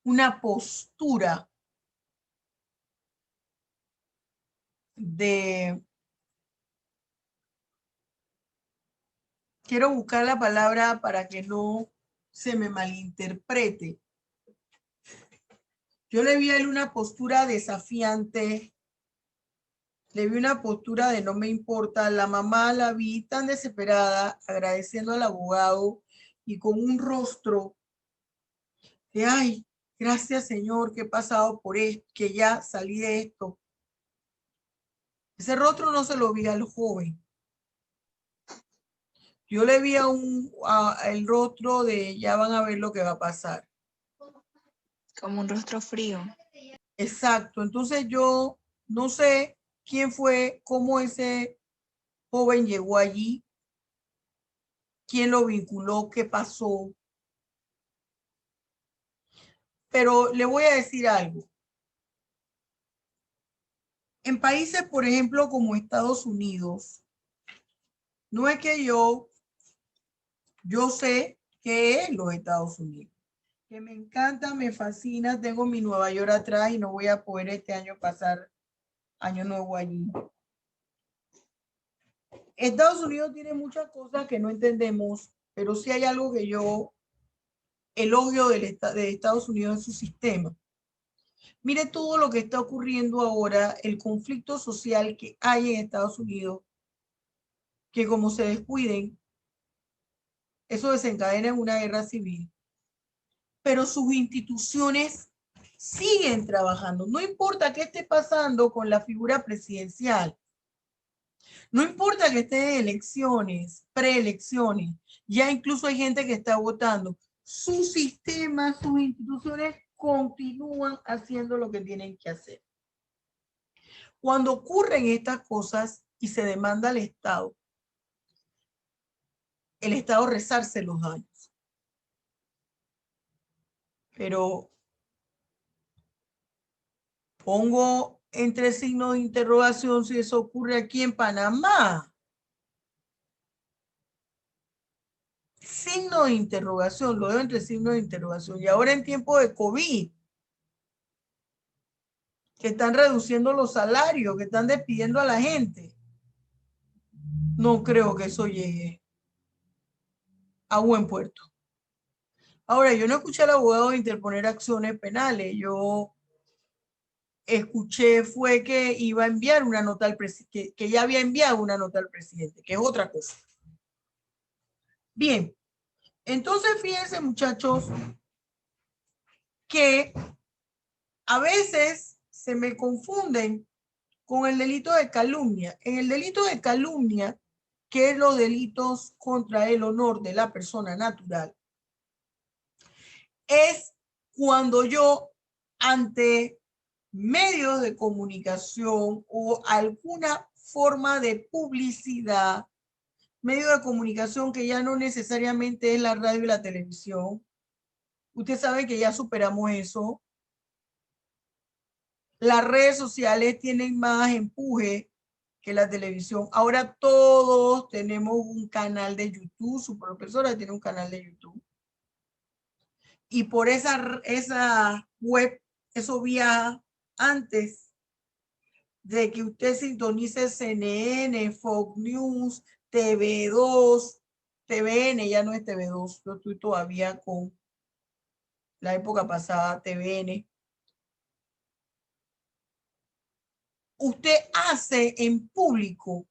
una postura de... Quiero buscar la palabra para que no se me malinterprete. Yo le vi a él una postura desafiante, le vi una postura de no me importa. La mamá la vi tan desesperada, agradeciendo al abogado y con un rostro de, ay, gracias Señor, que he pasado por esto, que ya salí de esto. Ese rostro no se lo vi al joven. Yo le vi el rostro de, ya van a ver lo que va a pasar. Como un rostro frío. Exacto. Entonces yo no sé quién fue, cómo ese joven llegó allí, quién lo vinculó, qué pasó. Pero le voy a decir algo. En países, por ejemplo, como Estados Unidos, no es que yo sé qué es los Estados Unidos. Que me encanta, me fascina, tengo mi Nueva York atrás y no voy a poder este año pasar año nuevo allí. Estados Unidos tiene muchas cosas que no entendemos, pero sí hay algo que yo elogio de Estados Unidos en su sistema. Mire todo lo que está ocurriendo ahora, el conflicto social que hay en Estados Unidos, que como se descuiden, eso desencadena en una guerra civil. Pero sus instituciones siguen trabajando. No importa qué esté pasando con la figura presidencial. No importa que esté en elecciones, preelecciones. Ya incluso hay gente que está votando. Su sistema, sus instituciones continúan haciendo lo que tienen que hacer. Cuando ocurren estas cosas y se demanda al Estado, el Estado resarce los daños. Pero pongo entre signos de interrogación si eso ocurre aquí en Panamá. Signo de interrogación, lo veo entre signos de interrogación. Y ahora en tiempo de COVID, que están reduciendo los salarios, que están despidiendo a la gente. No creo que eso llegue a buen puerto. Ahora, yo no escuché al abogado interponer acciones penales. Yo escuché fue que iba a enviar una nota al presidente, que ya había enviado una nota al presidente, que es otra cosa. Bien, entonces fíjense, muchachos, que a veces se me confunden con el delito de calumnia. En el delito de calumnia, que es los delitos contra el honor de la persona natural, es cuando yo ante medios de comunicación o alguna forma de publicidad, medio de comunicación que ya no necesariamente es la radio y la televisión. Usted sabe que ya superamos eso. Las redes sociales tienen más empuje que la televisión. Ahora todos tenemos un canal de YouTube. Su profesora tiene un canal de YouTube. Y por esa web, eso viaja antes de que usted sintonice CNN, Fox News, TV2, TVN, ya no es TV2. Yo estoy todavía con la época pasada, TVN. Usted hace en público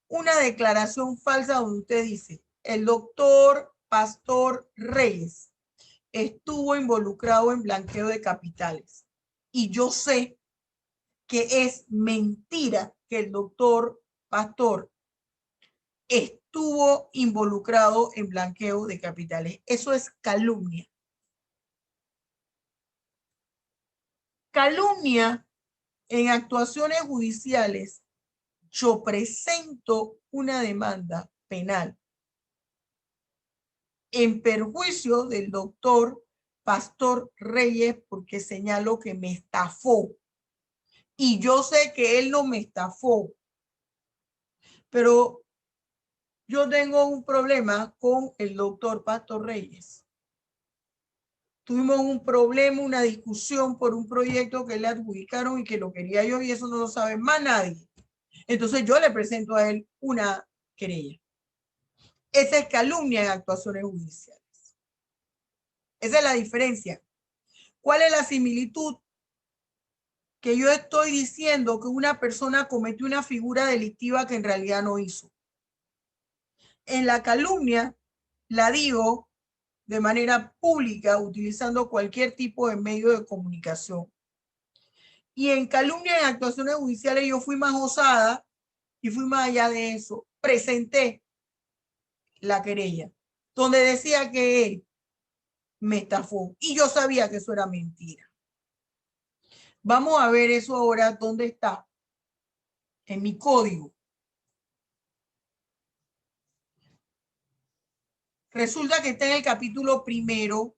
una declaración falsa donde usted dice, el doctor Pastor Reyes estuvo involucrado en blanqueo de capitales. Y yo sé que es mentira que el doctor Pastor estuvo involucrado en blanqueo de capitales. Eso es calumnia. Calumnia en actuaciones judiciales. Yo presento una demanda penal en perjuicio del doctor Pastor Reyes porque señalo que me estafó. Y yo sé que él no me estafó, pero yo tengo un problema con el doctor Pastor Reyes. Tuvimos un problema, una discusión por un proyecto que le adjudicaron y que lo quería yo y eso no lo sabe más nadie. Entonces yo le presento a él una querella. Esa es calumnia en actuaciones judiciales. Esa es la diferencia. ¿Cuál es la similitud? Que yo estoy diciendo que una persona cometió una figura delictiva que en realidad no hizo. En la calumnia la digo de manera pública utilizando cualquier tipo de medio de comunicación. Y en calumnia en actuaciones judiciales yo fui más osada y fui más allá de eso. Presenté la querella donde decía que él me estafó. Y yo sabía que eso era mentira. Vamos a ver eso ahora, ¿dónde está? En mi código. Resulta que está en el capítulo primero,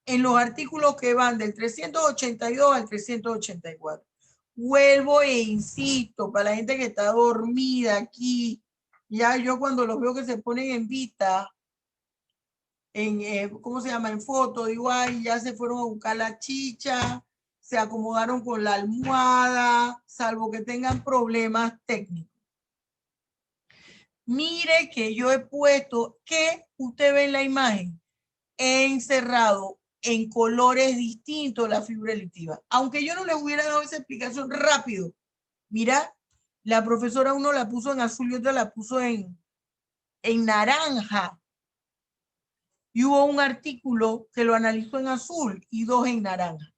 en los artículos que van del 382 al 384. Vuelvo e insisto, para la gente que está dormida aquí, ya yo cuando los veo que se ponen en vista, ¿cómo se llama? En foto, digo, ay, ya se fueron a buscar la chicha, se acomodaron con la almohada, salvo que tengan problemas técnicos. Mire que yo he puesto, que usted ve en la imagen, he encerrado en colores distintos la figura delictiva. Aunque yo no les hubiera dado esa explicación rápido. Mira, la profesora uno la puso en azul y otra la puso en naranja. Y hubo un artículo que lo analizó en azul y 2 en naranja.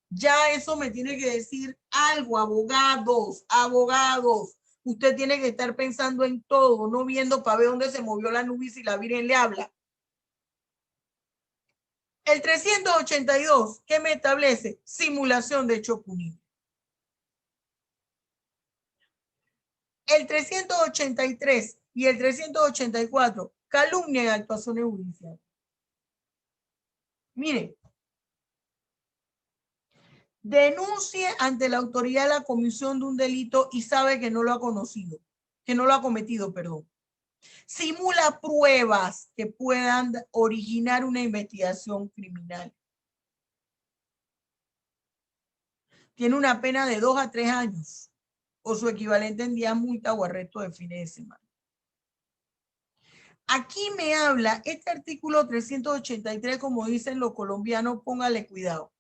Ya eso me tiene que decir algo, abogados, abogados. Usted tiene que estar pensando en todo, no viendo para ver dónde se movió la nube y si la Virgen le habla. El 382, ¿qué me establece? Simulación de hecho punible. El 383 y el 384, calumnia y actuaciones judiciales. Mire, denuncie ante la autoridad la comisión de un delito y sabe que no lo ha conocido, que no lo ha cometido, perdón. Simula pruebas que puedan originar una investigación criminal. Tiene una pena de 2 a 3 años o su equivalente en días multa o arresto de fines de semana. Aquí me habla este artículo 383, como dicen los colombianos, póngale cuidado.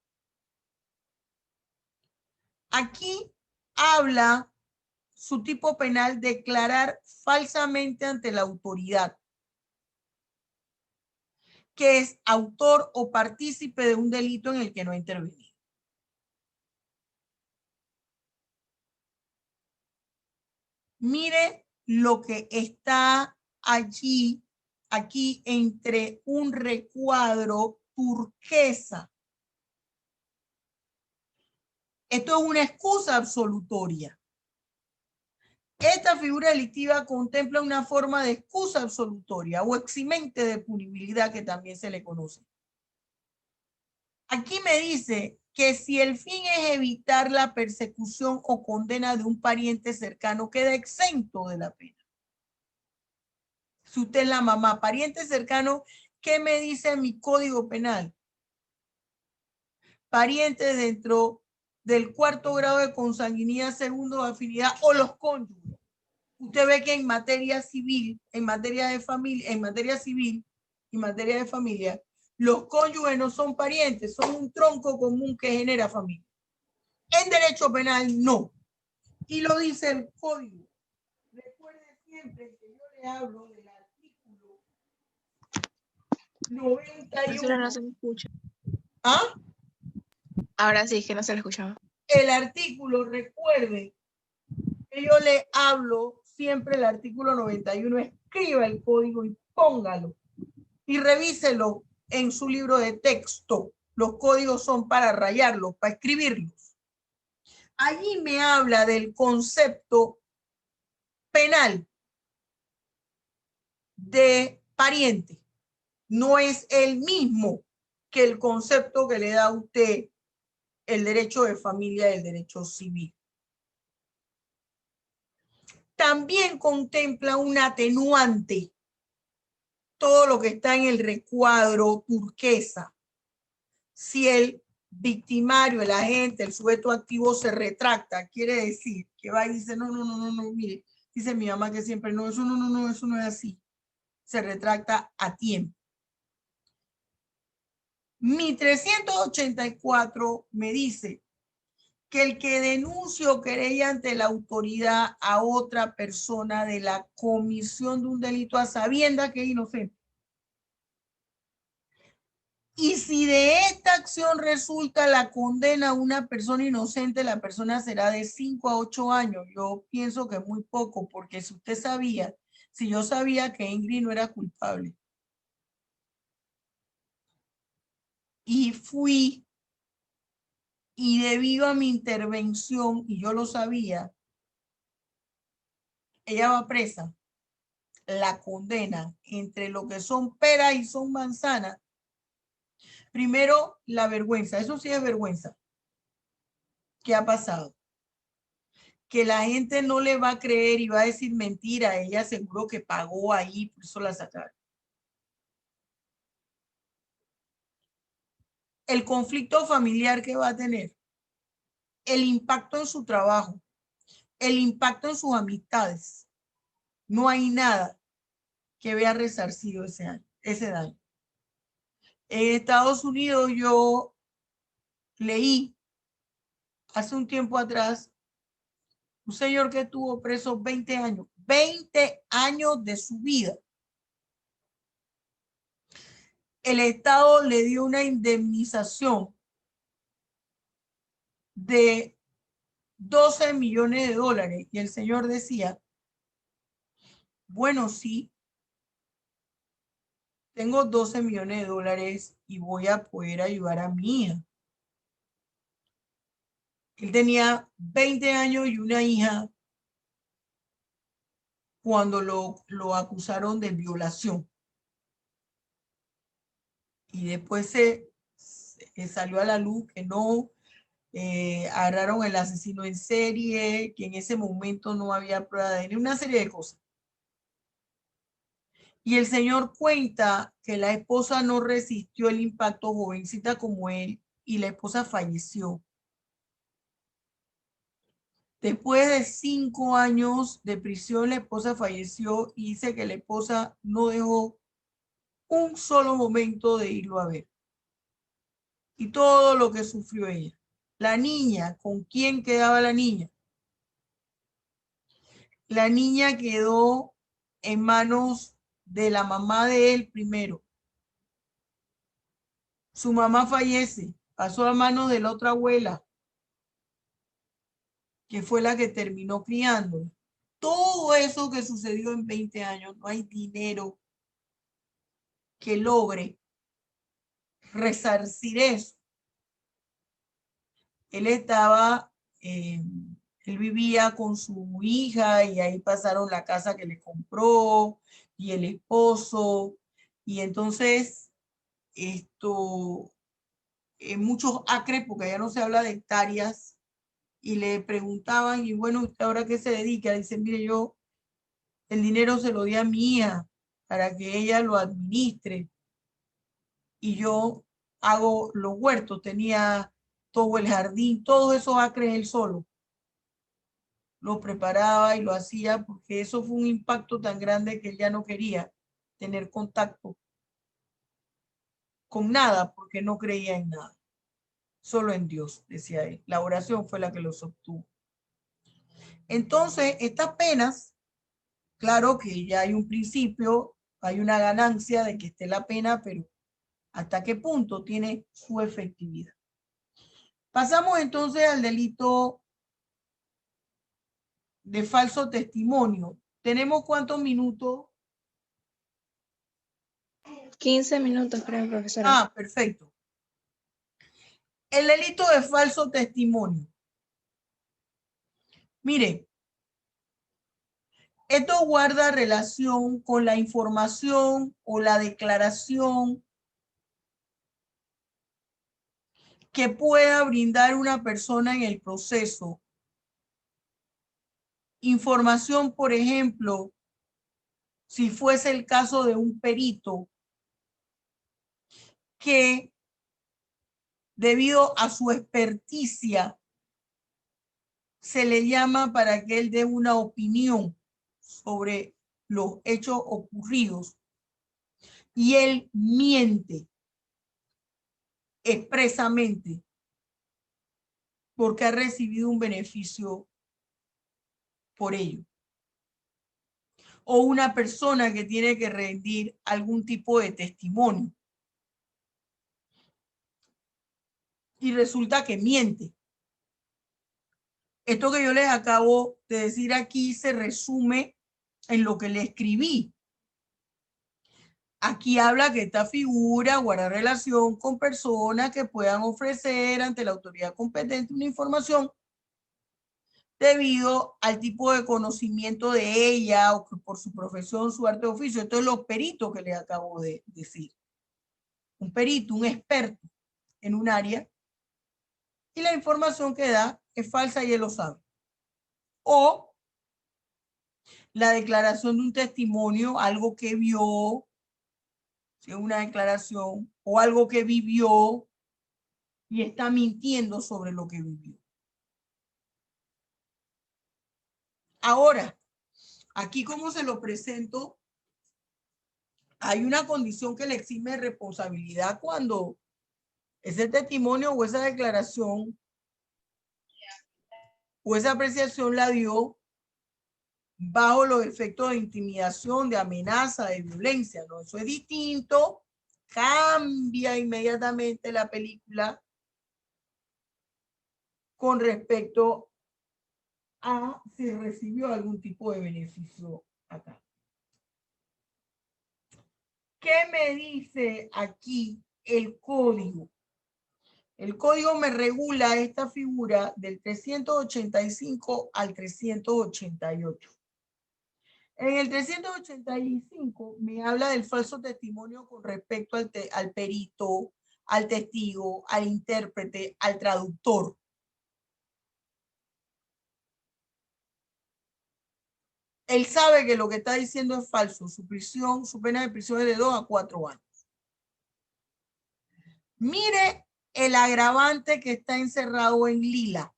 Aquí habla su tipo penal, declarar falsamente ante la autoridad que es autor o partícipe de un delito en el que no ha intervenido. Mire lo que está allí, aquí entre un recuadro turquesa. Esto es una excusa absolutoria. Esta figura delictiva contempla una forma de excusa absolutoria o eximente de punibilidad que también se le conoce. Aquí me dice que si el fin es evitar la persecución o condena de un pariente cercano, queda exento de la pena. Si usted es la mamá, pariente cercano, ¿qué me dice mi código penal? Parientes dentro del 4º grado de consanguinidad, 2º de afinidad o los cónyuges. Usted ve que en materia civil, en materia de familia, en materia civil y materia de familia, los cónyuges no son parientes, son un tronco común que genera familia. En derecho penal, no. Y lo dice el código. Recuerde siempre que yo le hablo del artículo 91. No se me escucha. ¿Ah? Ahora sí, es que no se le escuchaba. El artículo, recuerde que yo le hablo siempre el artículo 91. Escriba el código y póngalo. Y revíselo en su libro de texto. Los códigos son para rayarlos, para escribirlos. Allí me habla del concepto penal de pariente. No es el mismo que el concepto que le da a usted el derecho de familia y el derecho civil. También contempla un atenuante. Todo lo que está en el recuadro turquesa. Si el victimario, el agente, el sujeto activo se retracta, quiere decir que va y dice, no, mire, dice mi mamá que siempre, no, eso no es así. Se retracta a tiempo. Mi 384 me dice que el que denuncie o querella ante la autoridad a otra persona de la comisión de un delito a sabiendas que es inocente. Y si de esta acción resulta la condena a una persona inocente, la persona será de 5 a 8 años. Yo pienso que es muy poco, porque si usted sabía, si yo sabía que Ingrid no era culpable, Y fui, y debido a mi intervención, y yo lo sabía, ella va presa. La condena entre lo que son peras y son manzanas. Primero, la vergüenza. Eso sí es vergüenza. ¿Qué ha pasado? Que la gente no le va a creer y va a decir mentira. Ella seguro que pagó ahí, por eso la sacaron. El conflicto familiar que va a tener, el impacto en su trabajo, el impacto en sus amistades. No hay nada que vea resarcido ese daño. En Estados Unidos yo leí hace un tiempo atrás un señor que estuvo preso 20 años de su vida. El Estado le dio una indemnización de 12 millones de dólares y el señor decía, bueno, sí, tengo 12 millones de dólares y voy a poder ayudar a mi hija. Él tenía 20 años y una hija cuando lo acusaron de violación. Y después se salió a la luz que no, agarraron el asesino en serie, que en ese momento no había prueba de él, una serie de cosas. Y el señor cuenta que la esposa no resistió el impacto, jovencita como él, y la esposa falleció. Después de 5 años de prisión, la esposa falleció y dice que la esposa no dejó un solo momento de irlo a ver. Y todo lo que sufrió ella. La niña, ¿con quién quedaba la niña? La niña quedó en manos de la mamá de él primero. Su mamá fallece, pasó a manos de la otra abuela, que fue la que terminó criando. Todo eso que sucedió en 20 años, no hay dinero que logre resarcir eso. Él estaba, él vivía con su hija y ahí pasaron la casa que le compró y el esposo. Y entonces, muchos acres, porque ya no se habla de hectáreas, y le preguntaban, y bueno, ¿usted ahora qué se dedica? Dice, mire, yo el dinero se lo di a mi hija para que ella lo administre. Y yo hago los huertos, tenía todo el jardín, todos esos acres él solo. Lo preparaba y lo hacía porque eso fue un impacto tan grande que él ya no quería tener contacto con nada porque no creía en nada. Solo en Dios, decía él. La oración fue la que los obtuvo. Entonces, estas penas, claro que ya hay un principio, hay una ganancia de que esté la pena, pero ¿hasta qué punto tiene su efectividad? Pasamos entonces al delito de falso testimonio. ¿Tenemos cuántos minutos? 15 minutos, creo, profesora. Ah, perfecto. El delito de falso testimonio. Mire, esto guarda relación con la información o la declaración que pueda brindar una persona en el proceso. Información, por ejemplo, si fuese el caso de un perito que debido a su experticia se le llama para que él dé una opinión sobre los hechos ocurridos y él miente expresamente porque ha recibido un beneficio por ello. O una persona que tiene que rendir algún tipo de testimonio y resulta que miente. Esto que yo les acabo de decir aquí se resume en lo que le escribí. Aquí habla que esta figura guarda relación con personas que puedan ofrecer ante la autoridad competente una información debido al tipo de conocimiento de ella o que por su profesión, su arte de oficio. Esto es los peritos que les acabo de decir. Un perito, un experto en un área, y la información que da es falsa y él lo sabe. O la declaración de un testimonio, algo que vio, si es una declaración, o algo que vivió y está mintiendo sobre lo que vivió. Ahora, aquí como se lo presento, hay una condición que le exime responsabilidad cuando ese testimonio o esa declaración o esa apreciación la dio bajo los efectos de intimidación, de amenaza, de violencia, ¿no? Eso es distinto, cambia inmediatamente la película con respecto a si recibió algún tipo de beneficio acá. ¿Qué me dice aquí el código? El código me regula esta figura del 385 al 388. En el 385 me habla del falso testimonio con respecto al perito, al testigo, al intérprete, al traductor. Él sabe que lo que está diciendo es falso. Su prisión, su pena de prisión es de 2 a 4 años. Mire el agravante que está encerrado en lila.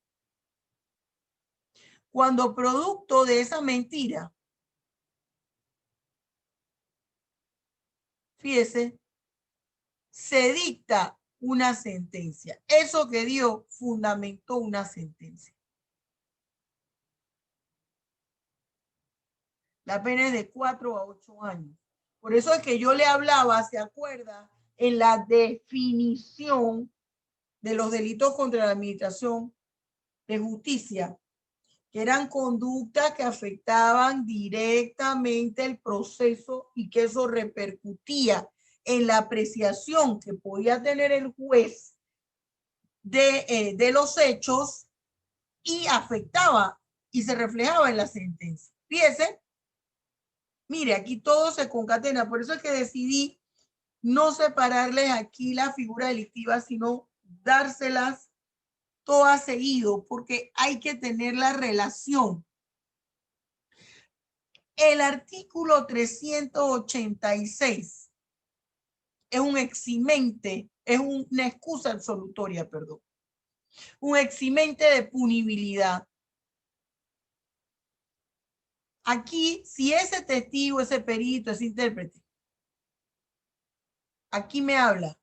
Cuando producto de esa mentira, fíjese, se dicta una sentencia. Eso que dio fundamentó una sentencia. La pena es de 4 a 8 años. Por eso es que yo le hablaba, ¿se acuerda? En la definición de los delitos contra la administración de justicia, que eran conductas que afectaban directamente el proceso y que eso repercutía en la apreciación que podía tener el juez de los hechos y afectaba y se reflejaba en la sentencia. Fíjese, mire, aquí todo se concatena, por eso es que decidí no separarles aquí la figura delictiva, sino dárselas todas seguido, porque hay que tener la relación. El artículo 386 es un eximente, es una excusa absolutoria, perdón. Un eximente de punibilidad. Aquí, si ese testigo, ese perito, ese intérprete, aquí me habla,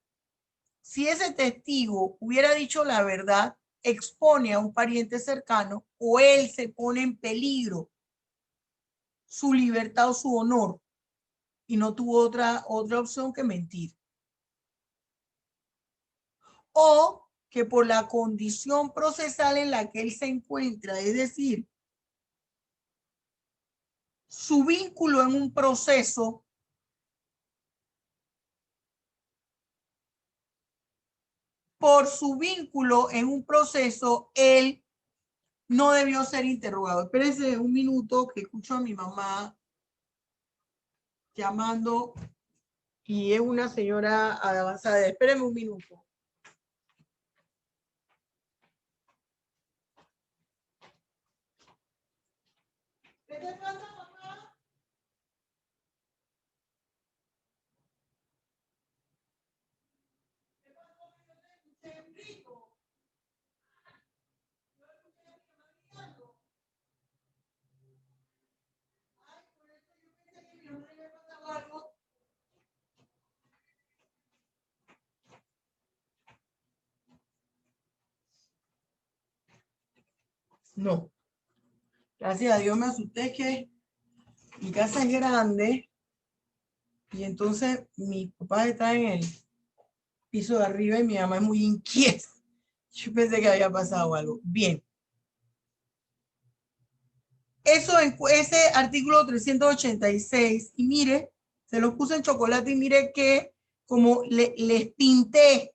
si ese testigo hubiera dicho la verdad, expone a un pariente cercano o él se pone en peligro su libertad o su honor y no tuvo otra opción que mentir. O que por la condición procesal en la que él se encuentra, es decir, su vínculo en un proceso, por su vínculo en un proceso, él no debió ser interrogado. Espérense un minuto que escucho a mi mamá llamando y es una señora avanzada. Espérenme un minuto. ¿Qué te pasa, mamá? ¿Qué pasó? Yo te escuché en grito. Yo escuché a mi mamá gritando. Ay, por eso yo pensé que mi mamá le había pasado algo. No. Gracias a Dios me asusté que mi casa es grande y entonces mi papá está en el piso de arriba y mi mamá es muy inquieta. Yo pensé que había pasado algo. Bien. Eso en ese artículo 386, y mire, Se los puse en chocolate y mire que como les pinté.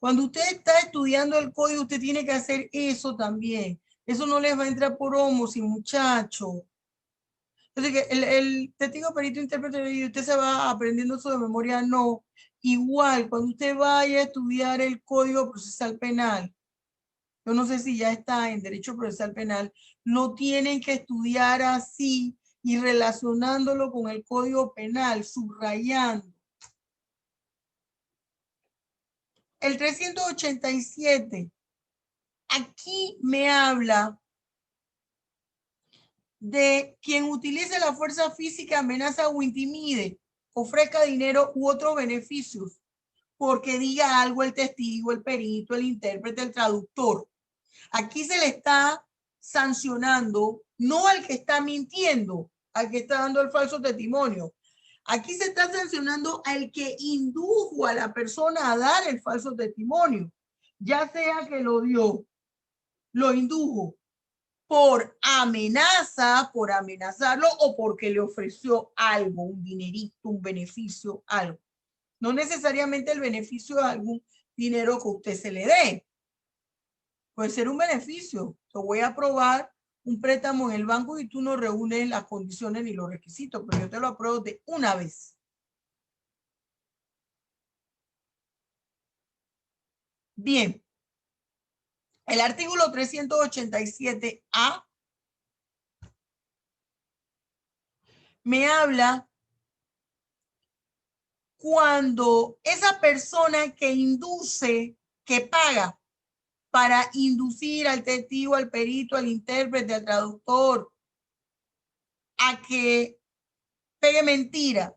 Cuando usted está estudiando el código, usted tiene que hacer eso también. Eso no les va a entrar por ósmosis, muchacho. Entonces, que el testigo, perito, intérprete, y usted se va aprendiendo eso de memoria, no. Igual, cuando usted vaya a estudiar el Código Procesal Penal, yo no sé si ya está en Derecho Procesal Penal, no tienen que estudiar así y relacionándolo con el Código Penal, subrayando. El 387, aquí me habla de quien utilice la fuerza física, amenaza o intimide, ofrezca dinero u otros beneficios, porque diga algo el testigo, el perito, el intérprete, el traductor. Aquí se le está sancionando no al que está mintiendo, al que está dando el falso testimonio. Aquí se está sancionando al que indujo a la persona a dar el falso testimonio, ya sea que lo dio, lo indujo por amenaza, por amenazarlo o porque le ofreció algo, un dinerito, un beneficio, algo. No necesariamente el beneficio de algún dinero que usted se le dé. Puede ser un beneficio. Te voy a aprobar un préstamo en el banco y tú no reúnes las condiciones ni los requisitos, pero yo te lo apruebo de una vez. Bien. El artículo 387A me habla cuando esa persona que induce, que paga para inducir al testigo, al perito, al intérprete, al traductor, a que pegue mentira,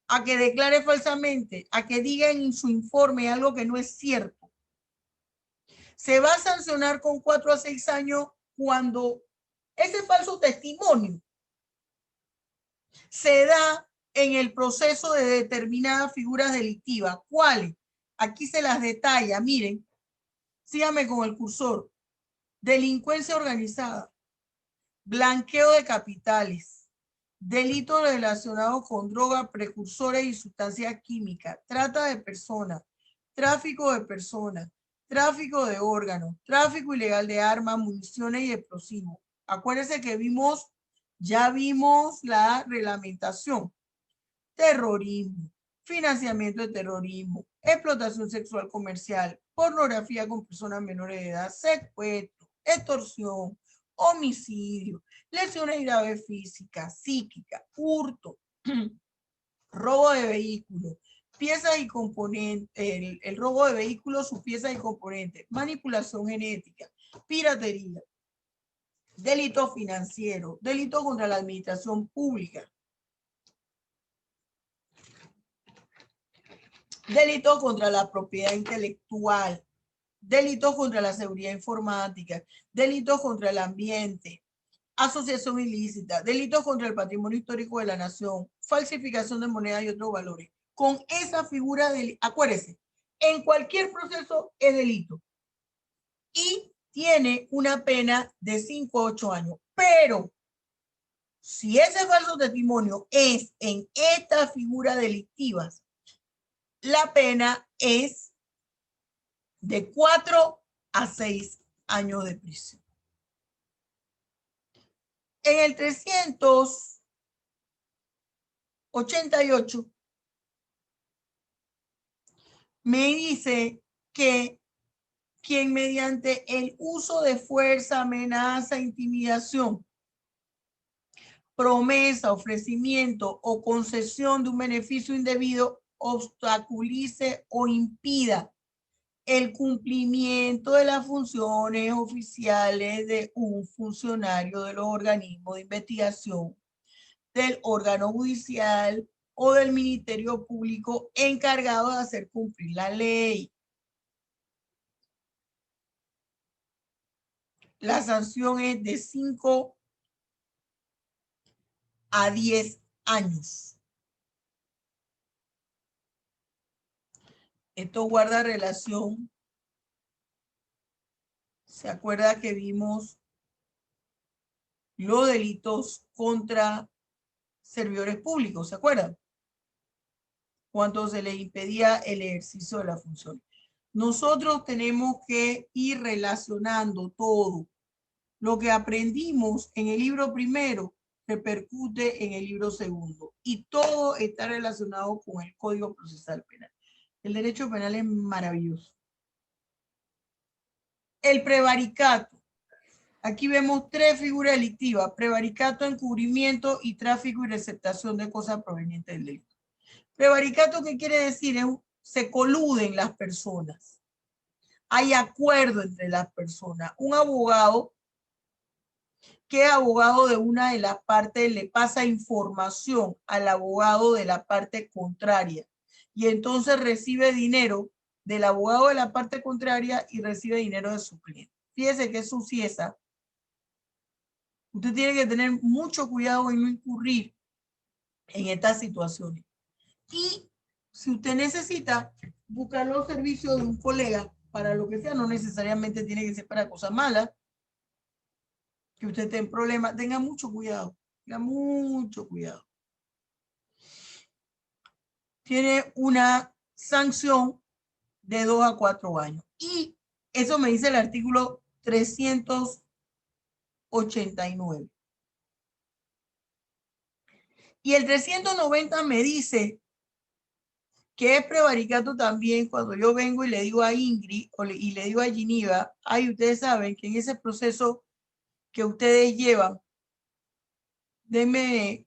a que declare falsamente, a que diga en su informe algo que no es cierto, se va a sancionar con 4 a 6 años cuando ese falso testimonio se da en el proceso de determinadas figuras delictivas. ¿Cuáles? Aquí se las detalla. Miren, síganme con el cursor. Delincuencia organizada, blanqueo de capitales, delitos relacionados con drogas, precursores y sustancias químicas, trata de personas, tráfico de personas, tráfico de órganos, tráfico ilegal de armas, municiones y explosivos. Acuérdense que ya vimos la reglamentación. Terrorismo, financiamiento de terrorismo, explotación sexual comercial, pornografía con personas menores de edad, secuestro, extorsión, homicidio, lesiones graves físicas, psíquicas, hurto, robo de vehículos, piezas y componentes, el robo de vehículos, sus piezas y componentes, manipulación genética, piratería, delito financiero, delito contra la administración pública, delitos contra la propiedad intelectual, delitos contra la seguridad informática, delitos contra el ambiente, asociación ilícita, delitos contra el patrimonio histórico de la nación, falsificación de moneda y otros valores. Con esa figura de, acuérdense, en cualquier proceso es delito y tiene una pena de 5 a 8 años. Pero si ese falso testimonio es en estas figuras delictivas, la pena es de 4 a 6 años de prisión. En el 388 me dice que quien mediante el uso de fuerza, amenaza, intimidación, promesa, ofrecimiento o concesión de un beneficio indebido obstaculice o impida el cumplimiento de las funciones oficiales de un funcionario de los organismos de investigación, del órgano judicial o del Ministerio Público encargado de hacer cumplir la ley. La sanción es de 5 a 10 años. Esto guarda relación. ¿Se acuerda que vimos los delitos contra servidores públicos, ¿se acuerdan? Cuando se les impedía el ejercicio de la función. Nosotros tenemos que ir relacionando todo. Lo que aprendimos en el libro primero repercute en el libro segundo. Y todo está relacionado con el Código Procesal Penal. El derecho penal es maravilloso. El prevaricato. Aquí vemos 3 figuras delictivas: prevaricato, encubrimiento y tráfico y receptación de cosas provenientes del delito. Prevaricato, ¿qué quiere decir? Se coluden las personas. Hay acuerdo entre las personas. Un abogado que es abogado de una de las partes le pasa información al abogado de la parte contraria y entonces recibe dinero del abogado de la parte contraria y recibe dinero de su cliente. Fíjese que es su cieza. Usted tiene que tener mucho cuidado en no incurrir en estas situaciones. Y si usted necesita buscar los servicios de un colega para lo que sea, no necesariamente tiene que ser para cosas malas, que usted tenga problemas, tenga mucho cuidado. Tenga mucho cuidado. Tiene una sanción de 2 a 4 años. Y eso me dice el artículo 389. Y el 390 me dice que es prevaricato también cuando yo vengo y le digo a Ingrid y le digo a Geneva, ay, ustedes saben que en ese proceso que ustedes llevan, denme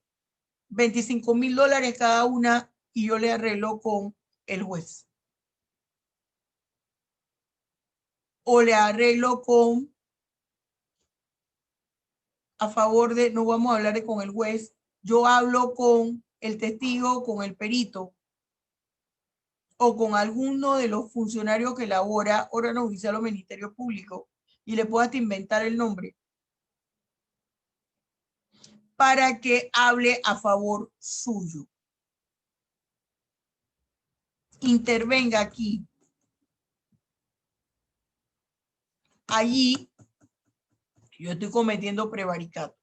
$25,000 cada una y yo le arreglo con el juez. O le arreglo con, a favor de, no vamos a hablar con el juez, yo hablo con el testigo, con el perito, o con alguno de los funcionarios que elabora órgano judicial o ministerio público, y le puedo hasta inventar el nombre, para que hable a favor suyo. Intervenga aquí. Allí yo estoy cometiendo prevaricato.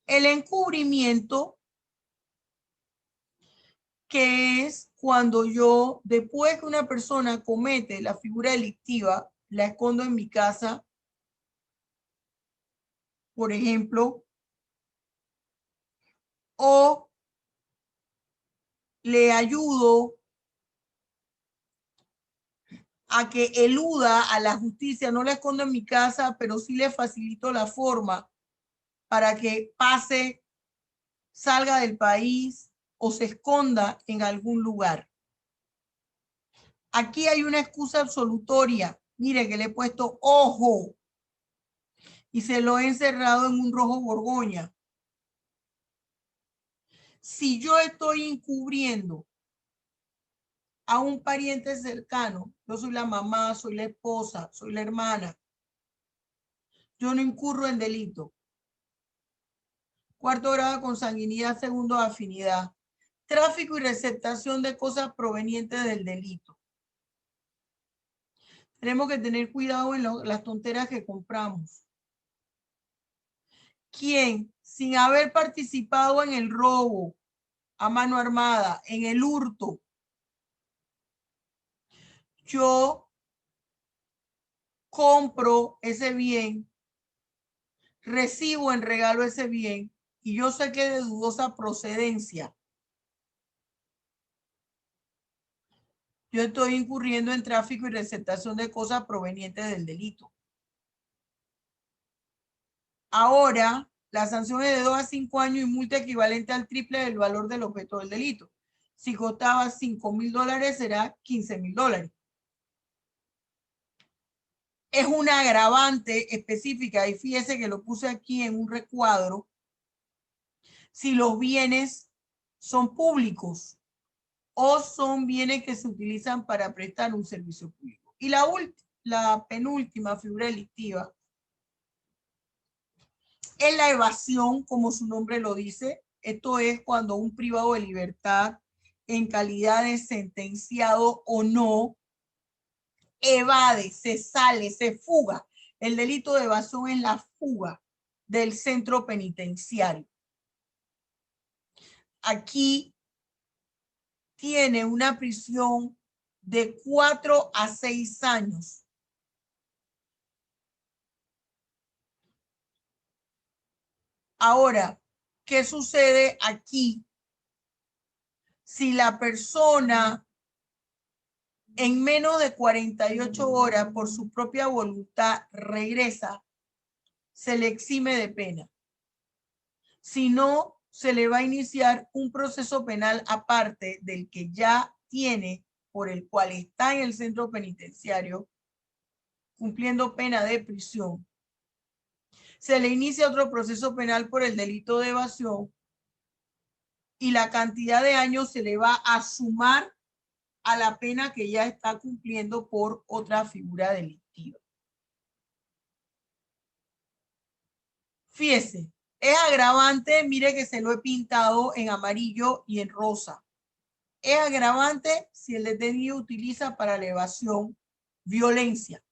El encubrimiento, que es cuando yo, después que una persona comete la figura delictiva, la escondo en mi casa, por ejemplo, o le ayudo a que eluda a la justicia, no la escondo en mi casa, pero sí le facilito la forma para que pase, salga del país o se esconda en algún lugar. Aquí hay una excusa absolutoria. Mire que le he puesto ojo y se lo he encerrado en un rojo Borgoña. Si yo estoy encubriendo a un pariente cercano, yo soy la mamá, soy la esposa, soy la hermana, yo no incurro en delito. 4º grado de consanguinidad, 2º de afinidad. Tráfico y receptación de cosas provenientes del delito. Tenemos que tener cuidado en las tonteras que compramos. ¿Quién, sin haber participado en el robo a mano armada, en el hurto, yo compro ese bien, recibo en regalo ese bien y yo sé que es de dudosa procedencia? Yo estoy incurriendo en tráfico y receptación de cosas provenientes del delito. Ahora, la sanción es de 2 a 5 años y multa equivalente al triple del valor del objeto del delito. Si costaba $5,000, será $15,000. Es una agravante específica y fíjese que lo puse aquí en un recuadro. Si los bienes son públicos o son bienes que se utilizan para prestar un servicio público. Y la penúltima figura delictiva es la evasión, como su nombre lo dice. Esto es cuando un privado de libertad, en calidad de sentenciado o no, evade, se sale, se fuga. El delito de evasión es la fuga del centro penitenciario. aquí tiene una prisión de 4 a 6 años. Ahora, ¿qué sucede aquí? Si la persona en menos de 48 horas por su propia voluntad regresa, se le exime de pena. Si no, se le va a iniciar un proceso penal aparte del que ya tiene, por el cual está en el centro penitenciario, cumpliendo pena de prisión. Se le inicia otro proceso penal por el delito de evasión y la cantidad de años se le va a sumar a la pena que ya está cumpliendo por otra figura delictiva. Fíjese, es agravante, mire que se lo he pintado en amarillo y en rosa. Es agravante si el detenido utiliza para la evasión violencia.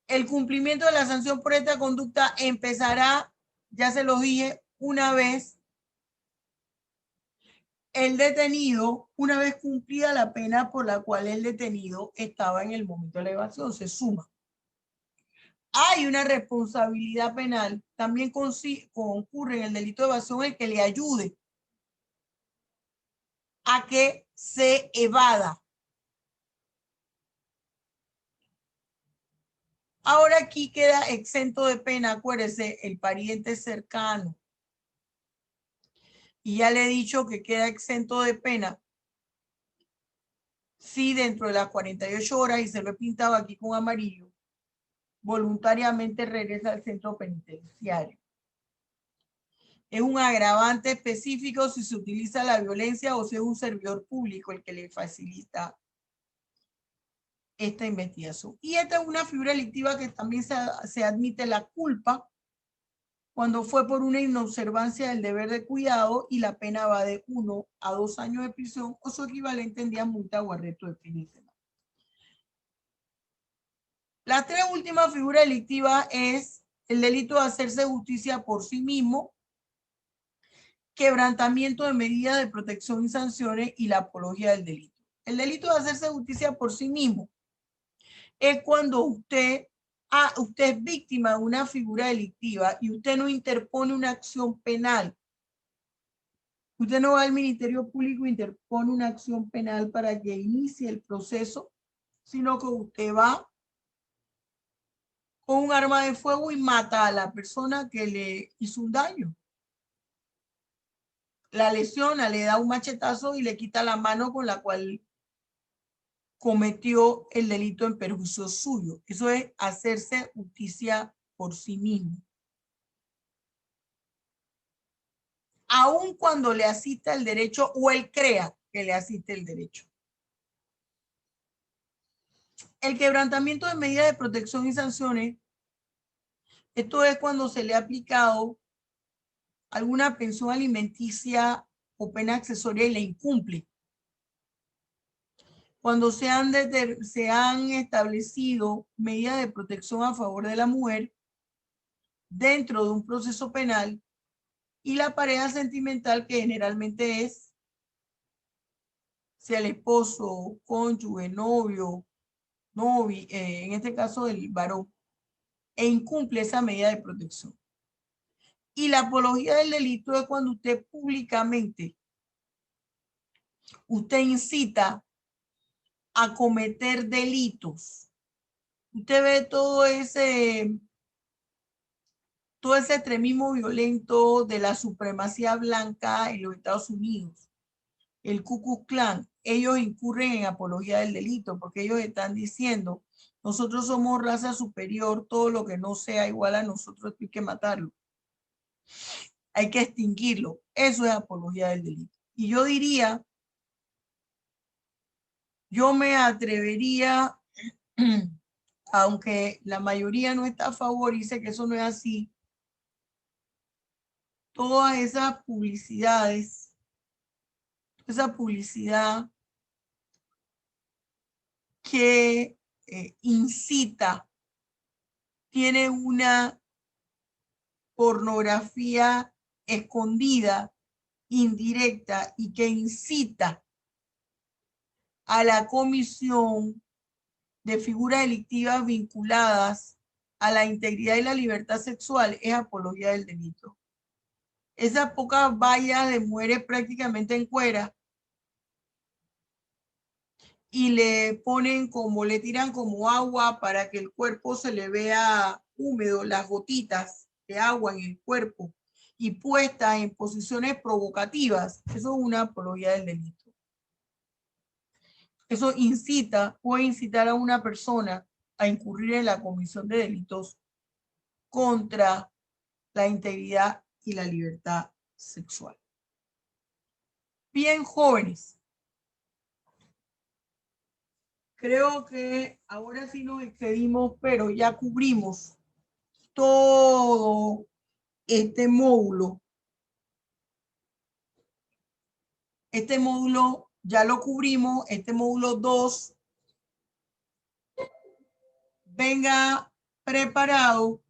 El cumplimiento de la sanción por esta conducta empezará, ya se lo dije, una vez el detenido, una vez cumplida la pena por la cual el detenido estaba en el momento de la evasión, se suma. Hay una responsabilidad penal, también concurre en el delito de evasión el que le ayude a que se evada. Ahora aquí queda exento de pena, acuérdese, el pariente cercano. Y ya le he dicho que queda exento de pena si dentro de las 48 horas, y se lo he pintado aquí con amarillo, voluntariamente regresa al centro penitenciario. Es un agravante específico si se utiliza la violencia o si es un servidor público el que le facilita esta investigación. Y esta es una figura delictiva que también se admite la culpa cuando fue por una inobservancia del deber de cuidado y la pena va de 1 a 2 años de prisión o su equivalente en día multa o arresto de fin de semana. Las tres últimas figuras delictivas es el delito de hacerse justicia por sí mismo, quebrantamiento de medidas de protección y sanciones y la apología del delito. El delito de hacerse justicia por sí mismo es cuando usted es víctima de una figura delictiva y usted no interpone una acción penal. Usted no va al Ministerio Público e interpone una acción penal para que inicie el proceso, sino que usted va con un arma de fuego y mata a la persona que le hizo un daño. La lesiona, le da un machetazo y le quita la mano con la cual cometió el delito en perjuicio suyo. Eso es hacerse justicia por sí mismo. Aun cuando le asista el derecho o él crea que le asiste el derecho. El quebrantamiento de medidas de protección y sanciones, esto es cuando se le ha aplicado alguna pensión alimenticia o pena accesoria y la incumple. Cuando se han establecido medidas de protección a favor de la mujer dentro de un proceso penal y la pareja sentimental, que generalmente es sea el esposo, cónyuge, novio, en este caso el varón, e incumple esa medida de protección. Y la apología del delito es cuando usted públicamente, usted incita a cometer delitos. Usted ve todo ese extremismo violento de la supremacía blanca en los Estados Unidos, el Ku Klux Klan. Ellos incurren en apología del delito porque ellos están diciendo, nosotros somos raza superior, todo lo que no sea igual a nosotros hay que matarlo. Hay que extinguirlo. Eso es apología del delito. Y yo diría, yo me atrevería, aunque la mayoría no está a favor y dice que eso no es así, todas esas publicidades, esa publicidad que incita, tiene una pornografía escondida, indirecta y que incita a la comisión de figuras delictivas vinculadas a la integridad y la libertad sexual es apología del delito. Esas pocas vallas de mujeres prácticamente en cuera y le ponen como, le tiran como agua para que el cuerpo se le vea húmedo, las gotitas de agua en el cuerpo y puesta en posiciones provocativas. Eso es una apología del delito. Eso incita, puede incitar a una persona a incurrir en la comisión de delitos contra la integridad y la libertad sexual. Bien, jóvenes. Creo que ahora sí nos excedimos, pero ya cubrimos todo este módulo. Este módulo ya lo cubrimos, este módulo 2. Venga preparado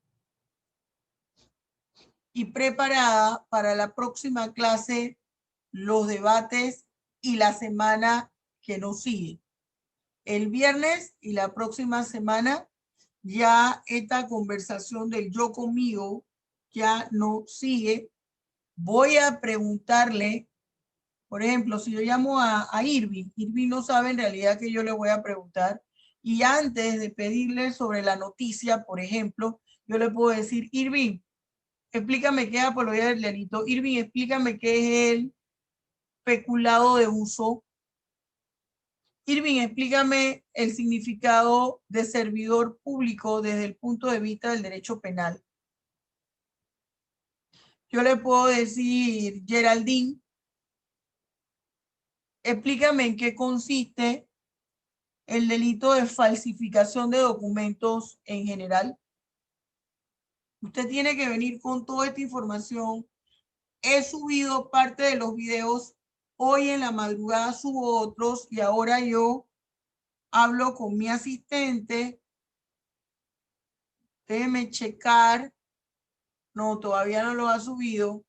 y preparada para la próxima clase, los debates y la semana que nos sigue. El viernes y la próxima semana ya esta conversación del yo conmigo ya no sigue. Voy a preguntarle, por ejemplo, si yo llamo a Irving, Irving no sabe en realidad que yo le voy a preguntar. Y antes de pedirle sobre la noticia, por ejemplo, yo le puedo decir, Irving, explícame qué es apología del delito. Irving, explícame qué es el peculado de uso. Irving, explícame el significado de servidor público desde el punto de vista del derecho penal. Yo le puedo decir, Geraldine, explícame en qué consiste el delito de falsificación de documentos en general. Usted tiene que venir con toda esta información. He subido parte de los videos. Hoy en la madrugada subo otros y ahora yo hablo con mi asistente. Déjeme checar. No, todavía no lo ha subido.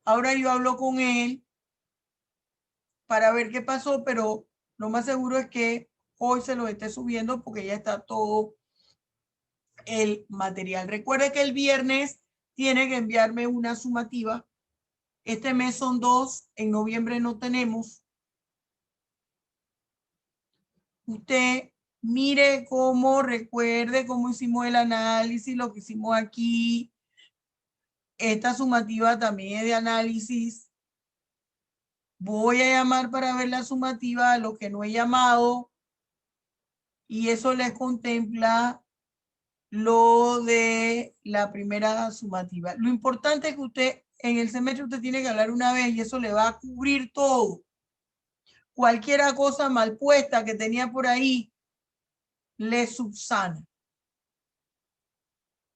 Ahora yo hablo con él para ver qué pasó, pero lo más seguro es que hoy se lo esté subiendo porque ya está todo el material. Recuerde que el viernes tiene que enviarme una sumativa. Este mes son 2, en noviembre no tenemos. Usted mire cómo, recuerde cómo hicimos el análisis, lo que hicimos aquí. Esta sumativa también es de análisis. Voy a llamar para ver la sumativa a los que no he llamado. Y eso les contempla lo de la primera sumativa. Lo importante es que usted, en el semestre usted tiene que hablar una vez y eso le va a cubrir todo. Cualquier cosa mal puesta que tenía por ahí, le subsana.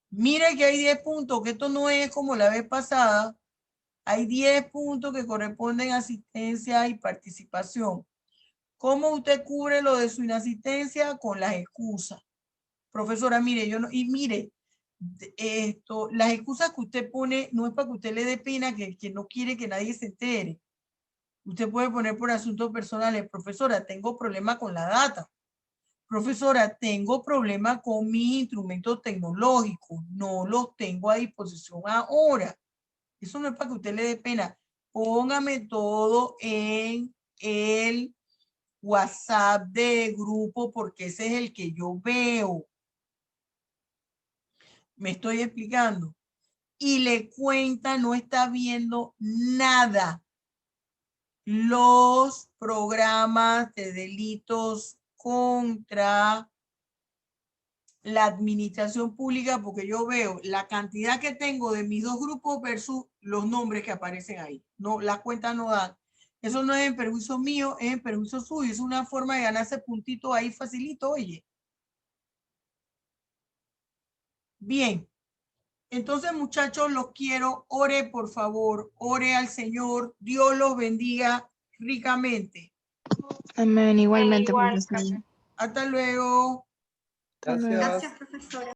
Mire que hay 10 puntos, que esto no es como la vez pasada. Hay 10 puntos que corresponden a asistencia y participación. ¿Cómo usted cubre lo de su inasistencia? Con las excusas. Profesora, mire, yo no, y mire, esto, las excusas que usted pone no es para que usted le dé pena, que no quiere que nadie se entere. Usted puede poner por asuntos personales, profesora, tengo problema con la data. Profesora, tengo problema con mis instrumentos tecnológicos, no los tengo a disposición ahora. Eso no es para que usted le dé pena. Póngame todo en el WhatsApp de grupo porque ese es el que yo veo. Me estoy explicando. Y le cuenta, no está viendo nada. Los programas de delitos contra la administración pública, porque yo veo la cantidad que tengo de mis 2 grupos versus los nombres que aparecen ahí. No, las cuentas no dan. Eso no es en perjuicio mío, es en perjuicio suyo. Es una forma de ganarse puntito ahí facilito, oye. Bien. Entonces, muchachos, los quiero. Ore, por favor. Ore al Señor. Dios los bendiga ricamente. Amén. Igualmente, profesor. Hasta luego. Gracias. Gracias, profesora.